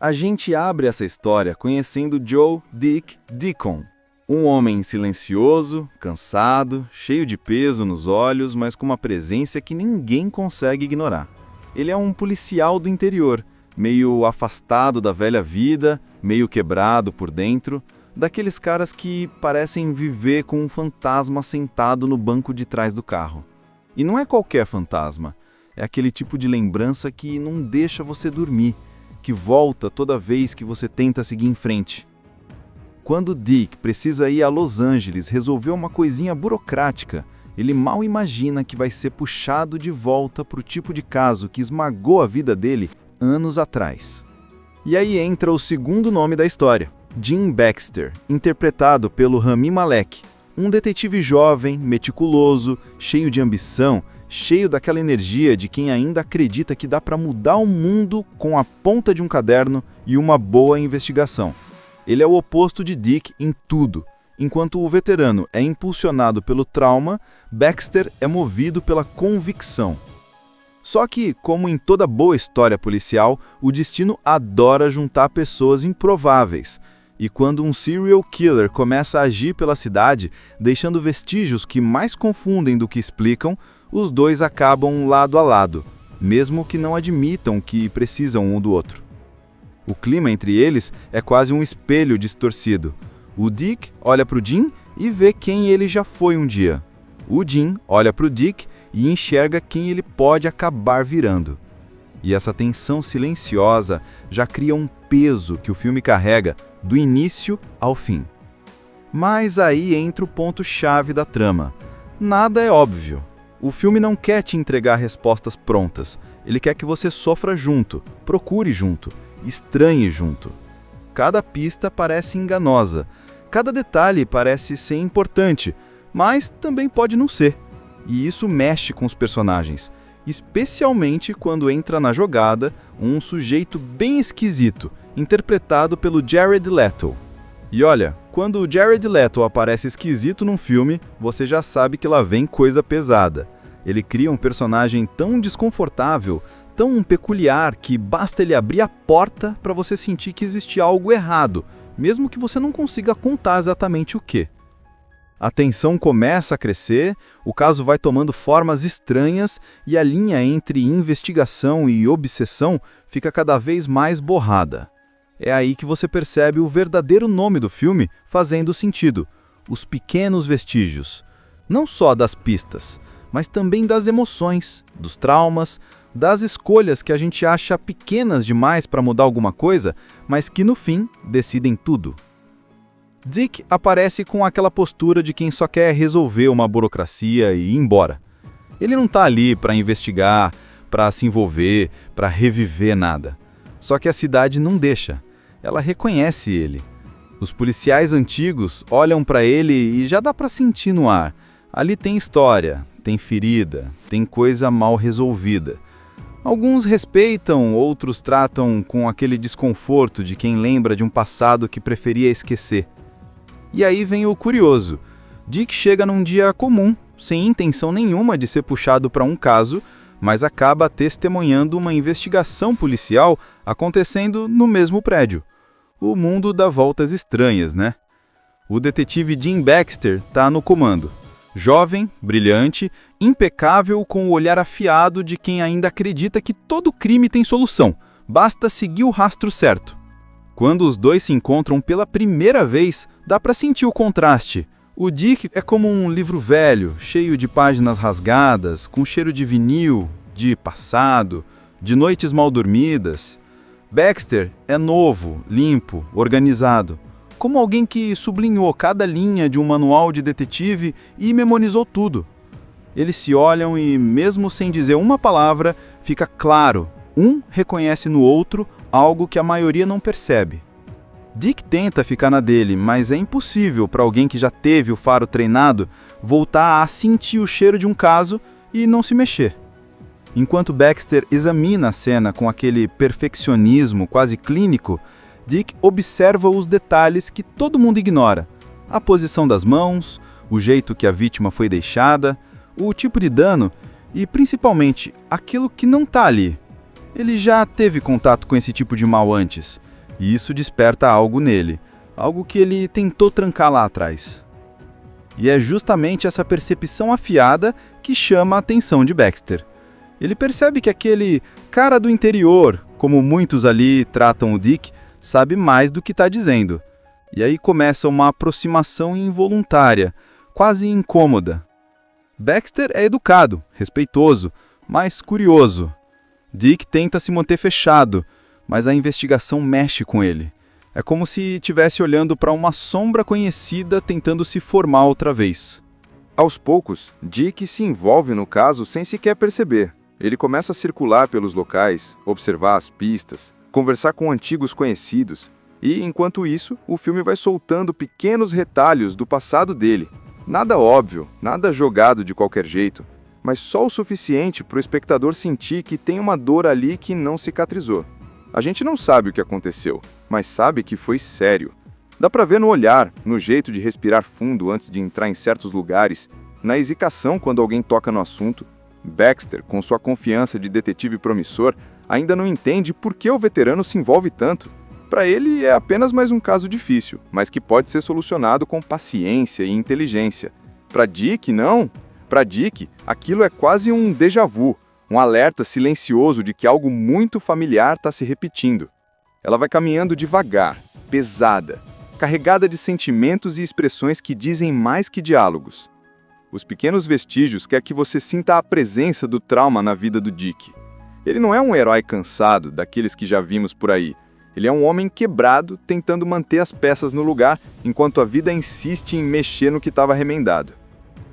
A gente abre essa história conhecendo Joe Dick Deacon, um homem silencioso, cansado, cheio de peso nos olhos, mas com uma presença que ninguém consegue ignorar. Ele é um policial do interior, meio afastado da velha vida, meio quebrado por dentro, daqueles caras que parecem viver com um fantasma sentado no banco de trás do carro. E não é qualquer fantasma, é aquele tipo de lembrança que não deixa você dormir, que volta toda vez que você tenta seguir em frente. Quando Dick precisa ir a Los Angeles resolver uma coisinha burocrática, ele mal imagina que vai ser puxado de volta para o tipo de caso que esmagou a vida dele anos atrás. E aí entra o segundo nome da história, Jim Baxter, interpretado pelo Rami Malek, um detetive jovem, meticuloso, cheio de ambição, cheio daquela energia de quem ainda acredita que dá para mudar o mundo com a ponta de um caderno e uma boa investigação. Ele é o oposto de Dick em tudo. Enquanto o veterano é impulsionado pelo trauma, Baxter é movido pela convicção. Só que, como em toda boa história policial, o destino adora juntar pessoas improváveis. E quando um serial killer começa a agir pela cidade, deixando vestígios que mais confundem do que explicam, os dois acabam lado a lado, mesmo que não admitam que precisam um do outro. O clima entre eles é quase um espelho distorcido. O Dick olha para o Jim e vê quem ele já foi um dia. O Jim olha para o Dick e enxerga quem ele pode acabar virando. E essa tensão silenciosa já cria um peso que o filme carrega do início ao fim. Mas aí entra o ponto-chave da trama. Nada é óbvio. O filme não quer te entregar respostas prontas. Ele quer que você sofra junto, procure junto, estranhe junto. Cada pista parece enganosa. Cada detalhe parece ser importante, mas também pode não ser. E isso mexe com os personagens, especialmente quando entra na jogada um sujeito bem esquisito, interpretado pelo Jared Leto. E olha, quando o Jared Leto aparece esquisito num filme, você já sabe que lá vem coisa pesada. Ele cria um personagem tão desconfortável, tão peculiar, que basta ele abrir a porta para você sentir que existe algo errado, mesmo que você não consiga contar exatamente o quê. A tensão começa a crescer, o caso vai tomando formas estranhas e a linha entre investigação e obsessão fica cada vez mais borrada. É aí que você percebe o verdadeiro nome do filme fazendo sentido: os pequenos vestígios. Não só das pistas, mas também das emoções, dos traumas, das escolhas que a gente acha pequenas demais para mudar alguma coisa, mas que no fim decidem tudo. Dick aparece com aquela postura de quem só quer resolver uma burocracia e ir embora. Ele não está ali para investigar, para se envolver, para reviver nada. Só que a cidade não deixa. Ela reconhece ele. Os policiais antigos olham para ele e já dá para sentir no ar. Ali tem história, tem ferida, tem coisa mal resolvida. Alguns respeitam, outros tratam com aquele desconforto de quem lembra de um passado que preferia esquecer. E aí vem o curioso. Dick chega num dia comum, sem intenção nenhuma de ser puxado para um caso, mas acaba testemunhando uma investigação policial acontecendo no mesmo prédio. O mundo dá voltas estranhas, né? O detetive Jim Baxter está no comando. Jovem, brilhante, impecável, com o olhar afiado de quem ainda acredita que todo crime tem solução, basta seguir o rastro certo. Quando os dois se encontram pela primeira vez, dá para sentir o contraste. O Dick é como um livro velho, cheio de páginas rasgadas, com cheiro de vinil, de passado, de noites mal dormidas. Baxter é novo, limpo, organizado, como alguém que sublinhou cada linha de um manual de detetive e memorizou tudo. Eles se olham e, mesmo sem dizer uma palavra, fica claro, um reconhece no outro algo que a maioria não percebe. Dick tenta ficar na dele, mas é impossível para alguém que já teve o faro treinado voltar a sentir o cheiro de um caso e não se mexer. Enquanto Baxter examina a cena com aquele perfeccionismo quase clínico, Dick observa os detalhes que todo mundo ignora: a posição das mãos, o jeito que a vítima foi deixada, o tipo de dano e, principalmente, aquilo que não está ali. Ele já teve contato com esse tipo de mal antes, e isso desperta algo nele, algo que ele tentou trancar lá atrás. E é justamente essa percepção afiada que chama a atenção de Baxter. Ele percebe que aquele cara do interior, como muitos ali tratam o Dick, sabe mais do que está dizendo. E aí começa uma aproximação involuntária, quase incômoda. Baxter é educado, respeitoso, mas curioso. Dick tenta se manter fechado, mas a investigação mexe com ele. É como se estivesse olhando para uma sombra conhecida tentando se formar outra vez. Aos poucos, Dick se envolve no caso sem sequer perceber. Ele começa a circular pelos locais, observar as pistas, conversar com antigos conhecidos, e, enquanto isso, o filme vai soltando pequenos retalhos do passado dele. Nada óbvio, nada jogado de qualquer jeito, mas só o suficiente para o espectador sentir que tem uma dor ali que não cicatrizou. A gente não sabe o que aconteceu, mas sabe que foi sério. Dá pra ver no olhar, no jeito de respirar fundo antes de entrar em certos lugares, na hesitação quando alguém toca no assunto. Baxter, com sua confiança de detetive promissor, ainda não entende por que o veterano se envolve tanto. Para ele é apenas mais um caso difícil, mas que pode ser solucionado com paciência e inteligência. Para Dick, não. Para Dick, aquilo é quase um déjà vu, um alerta silencioso de que algo muito familiar está se repetindo. Ela vai caminhando devagar, pesada, carregada de sentimentos e expressões que dizem mais que diálogos. Os pequenos vestígios querem que você sinta a presença do trauma na vida do Dick. Ele não é um herói cansado, daqueles que já vimos por aí. Ele é um homem quebrado, tentando manter as peças no lugar, enquanto a vida insiste em mexer no que estava remendado.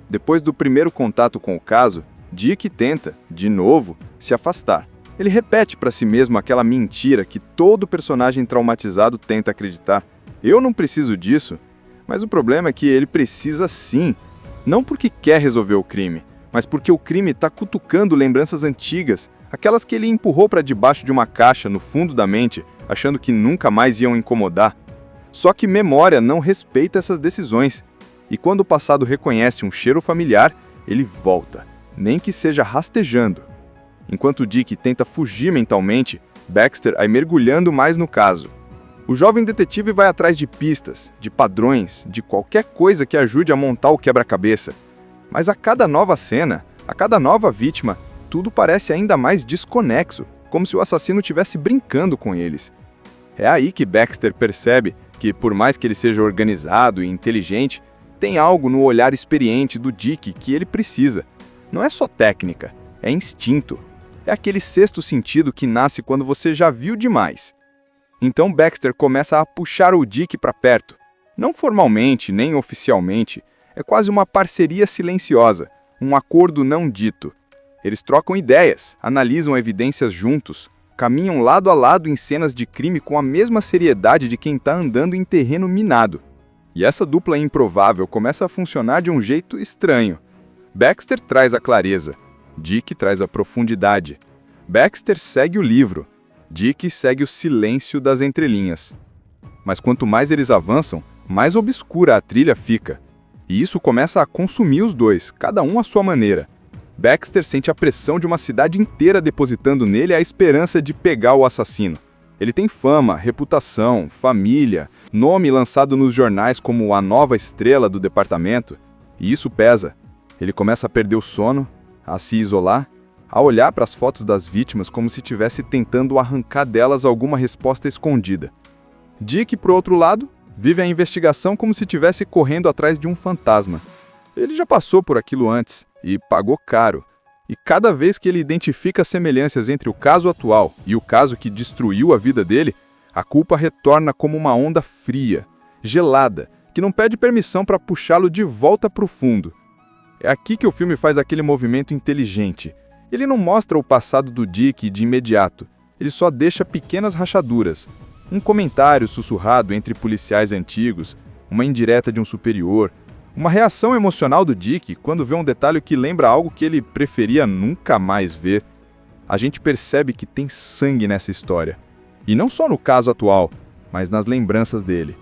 Depois do primeiro contato com o caso, Dick tenta, de novo, se afastar. Ele repete para si mesmo aquela mentira que todo personagem traumatizado tenta acreditar. Eu não preciso disso. Mas o problema é que ele precisa sim. Não porque quer resolver o crime, mas porque o crime está cutucando lembranças antigas, aquelas que ele empurrou para debaixo de uma caixa no fundo da mente, achando que nunca mais iam incomodar. Só que memória não respeita essas decisões. E quando o passado reconhece um cheiro familiar, ele volta, nem que seja rastejando. Enquanto Dick tenta fugir mentalmente, Baxter vai mergulhando mais no caso. O jovem detetive vai atrás de pistas, de padrões, de qualquer coisa que ajude a montar o quebra-cabeça. Mas a cada nova cena, a cada nova vítima, tudo parece ainda mais desconexo, como se o assassino estivesse brincando com eles. É aí que Baxter percebe que, por mais que ele seja organizado e inteligente, tem algo no olhar experiente do Dick que ele precisa. Não é só técnica, é instinto. É aquele sexto sentido que nasce quando você já viu demais. Então Baxter começa a puxar o Dick para perto. Não formalmente, nem oficialmente. É quase uma parceria silenciosa, um acordo não dito. Eles trocam ideias, analisam evidências juntos, caminham lado a lado em cenas de crime com a mesma seriedade de quem está andando em terreno minado. E essa dupla improvável começa a funcionar de um jeito estranho. Baxter traz a clareza, Dick traz a profundidade. Baxter segue o livro, Dick segue o silêncio das entrelinhas. Mas quanto mais eles avançam, mais obscura a trilha fica. E isso começa a consumir os dois, cada um à sua maneira. Baxter sente a pressão de uma cidade inteira depositando nele a esperança de pegar o assassino. Ele tem fama, reputação, família, nome lançado nos jornais como a nova estrela do departamento. E isso pesa. Ele começa a perder o sono, a se isolar, a olhar para as fotos das vítimas como se estivesse tentando arrancar delas alguma resposta escondida. Dick, por outro lado, vive a investigação como se estivesse correndo atrás de um fantasma. Ele já passou por aquilo antes e pagou caro. E cada vez que ele identifica semelhanças entre o caso atual e o caso que destruiu a vida dele, a culpa retorna como uma onda fria, gelada, que não pede permissão para puxá-lo de volta para o fundo. É aqui que o filme faz aquele movimento inteligente. Ele não mostra o passado do Dick de imediato, ele só deixa pequenas rachaduras. Um comentário sussurrado entre policiais antigos, uma indireta de um superior, uma reação emocional do Dick quando vê um detalhe que lembra algo que ele preferia nunca mais ver. A gente percebe que tem sangue nessa história. E não só no caso atual, mas nas lembranças dele.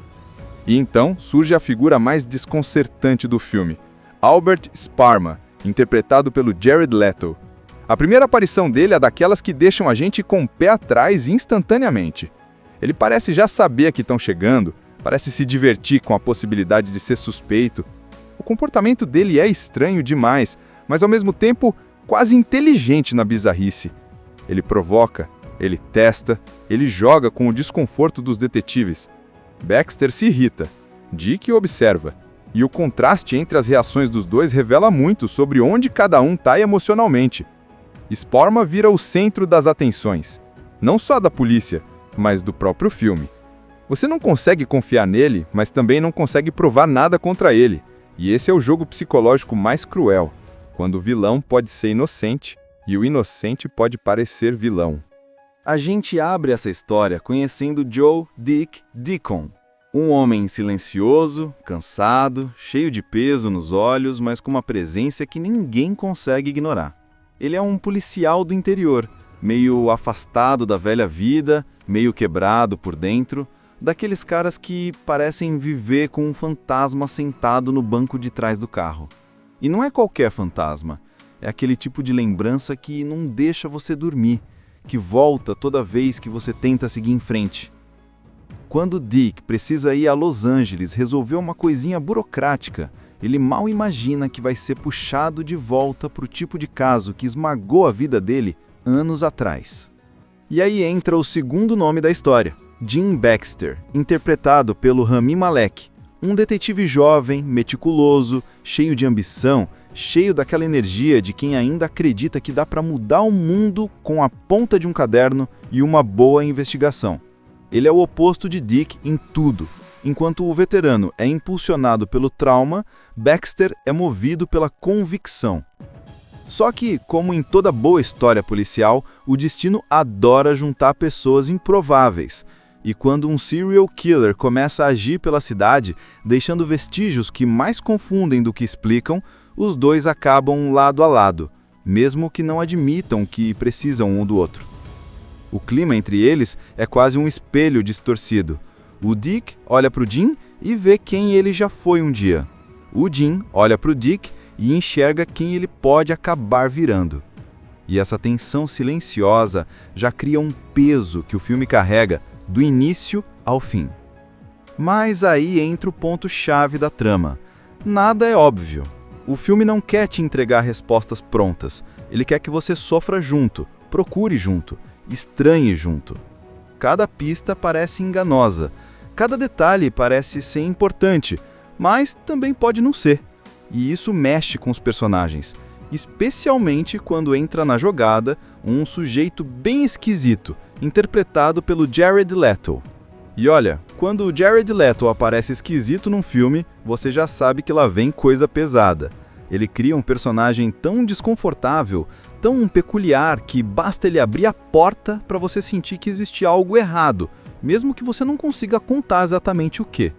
E então surge a figura mais desconcertante do filme, Albert Sparma, interpretado pelo Jared Leto. A primeira aparição dele é daquelas que deixam a gente com o pé atrás instantaneamente. Ele parece já saber que estão chegando, parece se divertir com a possibilidade de ser suspeito. O comportamento dele é estranho demais, mas ao mesmo tempo quase inteligente na bizarrice. Ele provoca, ele testa, ele joga com o desconforto dos detetives. Baxter se irrita, Dick observa, e o contraste entre as reações dos dois revela muito sobre onde cada um está emocionalmente. Sparma vira o centro das atenções, não só da polícia, mas do próprio filme. Você não consegue confiar nele, mas também não consegue provar nada contra ele. E esse é o jogo psicológico mais cruel, quando o vilão pode ser inocente e o inocente pode parecer vilão. A gente abre essa história conhecendo Joe Dick Deacon, Um homem silencioso, cansado, cheio de peso nos olhos, mas com uma presença que ninguém consegue ignorar. Ele é um policial do interior, meio afastado da velha vida, meio quebrado por dentro, daqueles caras que parecem viver com um fantasma sentado no banco de trás do carro. E não é qualquer fantasma, é aquele tipo de lembrança que não deixa você dormir, que volta toda vez que você tenta seguir em frente. Quando Dick precisa ir a Los Angeles resolver uma coisinha burocrática, ele mal imagina que vai ser puxado de volta para o tipo de caso que esmagou a vida dele anos atrás. E aí entra o segundo nome da história, Jim Baxter, interpretado pelo Rami Malek, um detetive jovem, meticuloso, cheio de ambição, cheio daquela energia de quem ainda acredita que dá para mudar o mundo com a ponta de um caderno e uma boa investigação. Ele é o oposto de Dick em tudo. Enquanto o veterano é impulsionado pelo trauma, Baxter é movido pela convicção. Só que, como em toda boa história policial, o destino adora juntar pessoas improváveis. E quando um serial killer começa a agir pela cidade, deixando vestígios que mais confundem do que explicam, os dois acabam lado a lado, mesmo que não admitam que precisam um do outro. O clima entre eles é quase um espelho distorcido. O Dick olha para o Jim e vê quem ele já foi um dia. O Jim olha para o Dick e enxerga quem ele pode acabar virando. E essa tensão silenciosa já cria um peso que o filme carrega do início ao fim. Mas aí entra o ponto-chave da trama. Nada é óbvio. O filme não quer te entregar respostas prontas. Ele quer que você sofra junto, procure junto, estranhe junto. Cada pista parece enganosa, cada detalhe parece ser importante, mas também pode não ser. E isso mexe com os personagens, especialmente quando entra na jogada um sujeito bem esquisito, interpretado pelo Jared Leto. E olha, quando o Jared Leto aparece esquisito num filme, você já sabe que lá vem coisa pesada. Ele cria um personagem tão desconfortável, tão peculiar, que basta ele abrir a porta para você sentir que existe algo errado, mesmo que você não consiga contar exatamente o quê.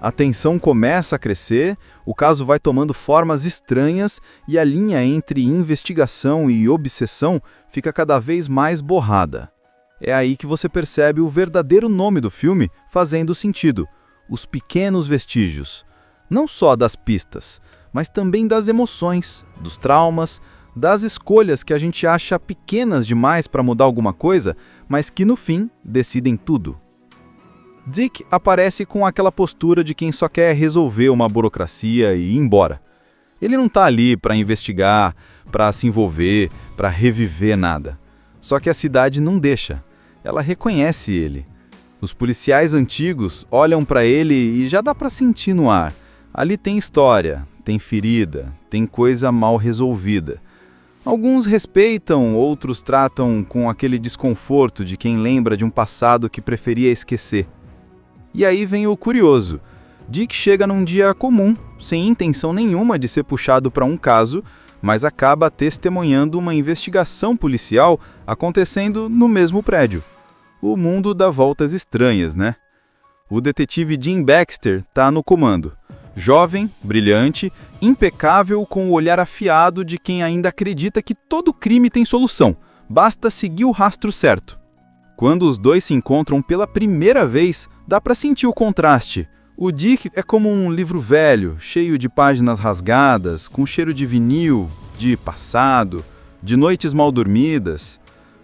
A tensão começa a crescer, o caso vai tomando formas estranhas e a linha entre investigação e obsessão fica cada vez mais borrada. É aí que você percebe o verdadeiro nome do filme fazendo sentido: os pequenos vestígios. Não só das pistas, mas também das emoções, dos traumas, das escolhas que a gente acha pequenas demais para mudar alguma coisa, mas que no fim decidem tudo. Dick aparece com aquela postura de quem só quer resolver uma burocracia e ir embora. Ele não está ali para investigar, para se envolver, para reviver nada. Só que a cidade não deixa. Ela reconhece ele. Os policiais antigos olham para ele e já dá para sentir no ar. Ali tem história, tem ferida, tem coisa mal resolvida. Alguns respeitam, outros tratam com aquele desconforto de quem lembra de um passado que preferia esquecer. E aí vem o curioso. Dick chega num dia comum, sem intenção nenhuma de ser puxado para um caso, mas acaba testemunhando uma investigação policial acontecendo no mesmo prédio. O mundo dá voltas estranhas, né? O detetive Jim Baxter está no comando. Jovem, brilhante, impecável, com o olhar afiado de quem ainda acredita que todo crime tem solução, basta seguir o rastro certo. Quando os dois se encontram pela primeira vez, dá para sentir o contraste. O Dick é como um livro velho, cheio de páginas rasgadas, com cheiro de vinil, de passado, de noites mal dormidas.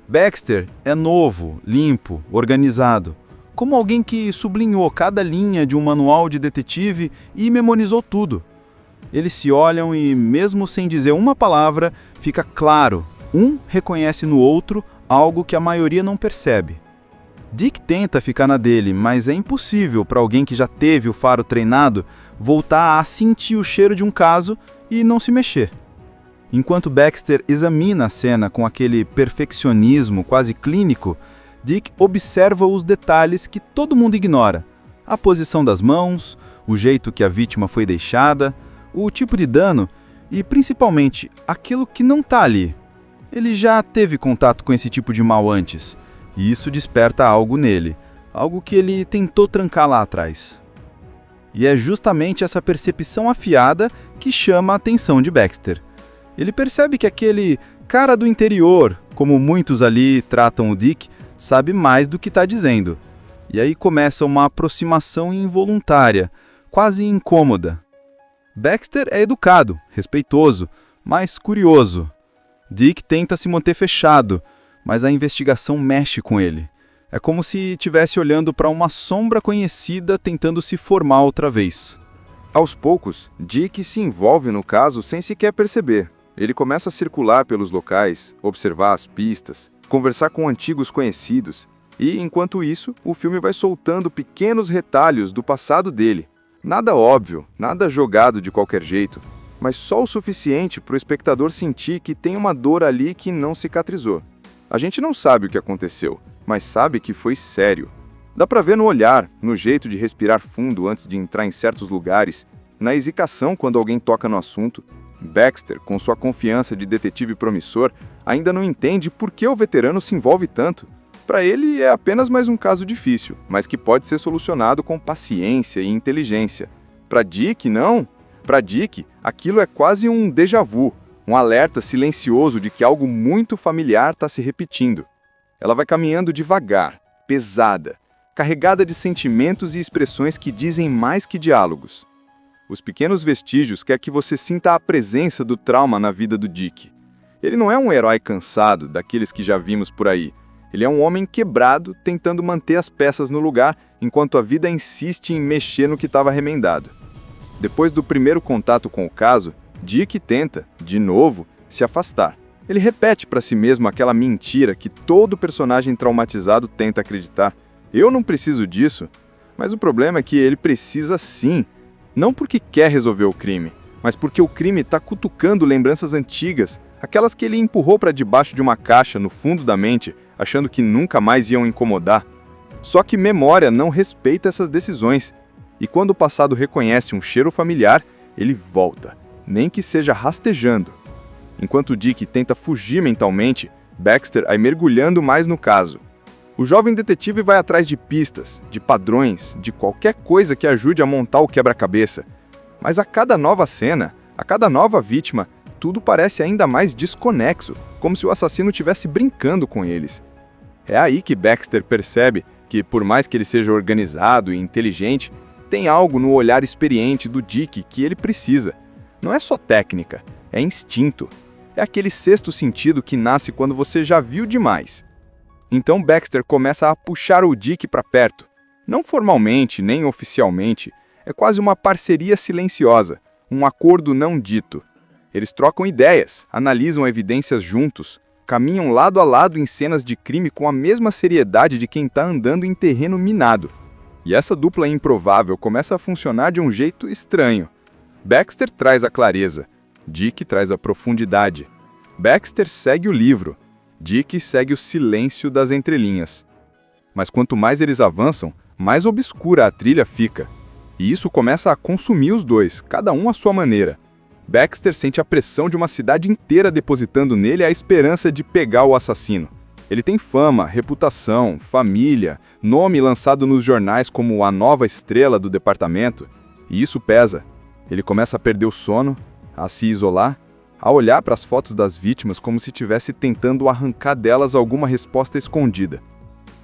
Baxter é novo, limpo, organizado, como alguém que sublinhou cada linha de um manual de detetive e memorizou tudo. Eles se olham e, mesmo sem dizer uma palavra, fica claro, um reconhece no outro algo que a maioria não percebe. Dick tenta ficar na dele, mas é impossível para alguém que já teve o faro treinado voltar a sentir o cheiro de um caso e não se mexer. Enquanto Baxter examina a cena com aquele perfeccionismo quase clínico, Dick observa os detalhes que todo mundo ignora: a posição das mãos, o jeito que a vítima foi deixada, o tipo de dano e, principalmente, aquilo que não está ali. Ele já teve contato com esse tipo de mal antes, e isso desperta algo nele. algo que ele tentou trancar lá atrás. E é justamente essa percepção afiada que chama a atenção de Baxter. Ele percebe que aquele cara do interior, como muitos ali tratam o Dick, sabe mais do que está dizendo. E aí começa uma aproximação involuntária, quase incômoda. Baxter é educado, respeitoso, mas curioso. Dick tenta se manter fechado, mas a investigação mexe com ele. É como se estivesse olhando para uma sombra conhecida tentando se formar outra vez. Aos poucos, Dick se envolve no caso sem sequer perceber. Ele começa a circular pelos locais, observar as pistas, conversar com antigos conhecidos, e, enquanto isso, o filme vai soltando pequenos retalhos do passado dele. Nada óbvio, nada jogado de qualquer jeito, mas só o suficiente para o espectador sentir que tem uma dor ali que não cicatrizou. A gente não sabe o que aconteceu, mas sabe que foi sério. Dá pra ver no olhar, no jeito de respirar fundo antes de entrar em certos lugares, na hesitação quando alguém toca no assunto. Baxter, com sua confiança de detetive promissor, ainda não entende por que o veterano se envolve tanto. Para ele é apenas mais um caso difícil, mas que pode ser solucionado com paciência e inteligência. Para Dick, não. Para Dick, aquilo é quase um déjà vu, um alerta silencioso de que algo muito familiar está se repetindo. Ela vai caminhando devagar, pesada, carregada de sentimentos e expressões que dizem mais que diálogos. Os pequenos vestígios quer que você sinta a presença do trauma na vida do Dick. Ele não é um herói cansado, daqueles que já vimos por aí. Ele é um homem quebrado, tentando manter as peças no lugar, enquanto a vida insiste em mexer no que estava remendado. Depois do primeiro contato com o caso, Dick tenta, de novo, se afastar. Ele repete para si mesmo aquela mentira que todo personagem traumatizado tenta acreditar. Eu não preciso disso. Mas o problema é que ele precisa sim. Não porque quer resolver o crime, mas porque o crime está cutucando lembranças antigas, aquelas que ele empurrou para debaixo de uma caixa no fundo da mente, achando que nunca mais iam incomodar. Só que memória não respeita essas decisões. E quando o passado reconhece um cheiro familiar, ele volta, nem que seja rastejando. Enquanto Dick tenta fugir mentalmente, Baxter vai mergulhando mais no caso. O jovem detetive vai atrás de pistas, de padrões, de qualquer coisa que ajude a montar o quebra-cabeça. Mas a cada nova cena, a cada nova vítima, tudo parece ainda mais desconexo, como se o assassino estivesse brincando com eles. É aí que Baxter percebe que, por mais que ele seja organizado e inteligente, tem algo no olhar experiente do Dick que ele precisa. Não é só técnica, é instinto. É aquele sexto sentido que nasce quando você já viu demais. Então Baxter começa a puxar o Dick para perto. Não formalmente, nem oficialmente, é quase uma parceria silenciosa, um acordo não dito. Eles trocam ideias, analisam evidências juntos, caminham lado a lado em cenas de crime com a mesma seriedade de quem está andando em terreno minado. E essa dupla improvável começa a funcionar de um jeito estranho. Baxter traz a clareza, Dick traz a profundidade. Baxter segue o livro, Dick segue o silêncio das entrelinhas. Mas quanto mais eles avançam, mais obscura a trilha fica. E isso começa a consumir os dois, cada um à sua maneira. Baxter sente a pressão de uma cidade inteira depositando nele a esperança de pegar o assassino. Ele tem fama, reputação, família, nome lançado nos jornais como a nova estrela do departamento. E isso pesa. Ele começa a perder o sono, a se isolar, a olhar para as fotos das vítimas como se estivesse tentando arrancar delas alguma resposta escondida.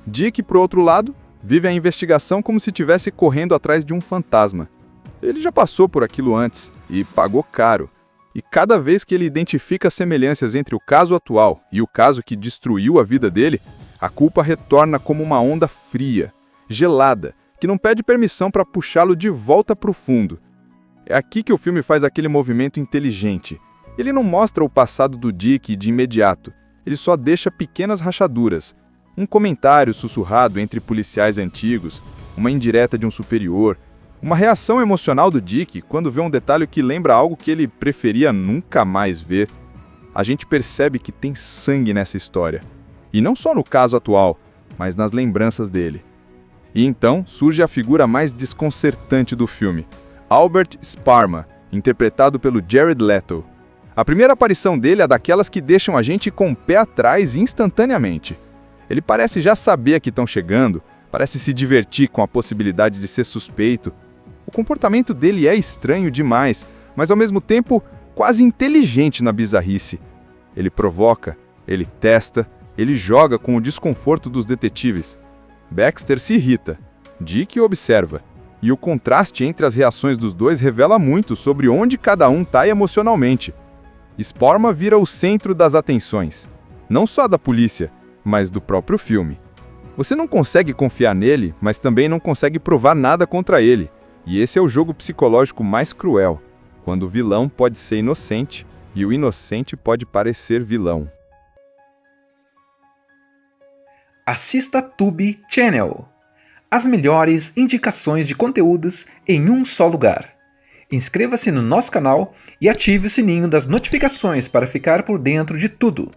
Dick, por outro lado, vive a investigação como se estivesse correndo atrás de um fantasma. Ele já passou por aquilo antes e pagou caro. E cada vez que ele identifica semelhanças entre o caso atual e o caso que destruiu a vida dele, a culpa retorna como uma onda fria, gelada, que não pede permissão para puxá-lo de volta para o fundo. É aqui que o filme faz aquele movimento inteligente. Ele não mostra o passado do Dick de imediato, ele só deixa pequenas rachaduras. Um comentário sussurrado entre policiais antigos, uma indireta de um superior, uma reação emocional do Dick quando vê um detalhe que lembra algo que ele preferia nunca mais ver. A gente percebe que tem sangue nessa história. E não só no caso atual, mas nas lembranças dele. E então surge a figura mais desconcertante do filme, Albert Sparma, interpretado pelo Jared Leto. A primeira aparição dele é daquelas que deixam a gente com o pé atrás instantaneamente. Ele parece já saber que estão chegando, Parece se divertir com a possibilidade de ser suspeito. O comportamento dele é estranho demais, mas ao mesmo tempo quase inteligente na bizarrice. Ele provoca, ele testa, ele joga com o desconforto dos detetives. Baxter se irrita, Dick observa, e o contraste entre as reações dos dois revela muito sobre onde cada um está emocionalmente. Sporma vira o centro das atenções, não só da polícia, mas do próprio filme. Você não consegue confiar nele, mas também não consegue provar nada contra ele, e esse é o jogo psicológico mais cruel, quando o vilão pode ser inocente e o inocente pode parecer vilão. Assista Tubi Channel. As melhores indicações de conteúdos em um só lugar. Inscreva-se no nosso canal e ative o sininho das notificações para ficar por dentro de tudo.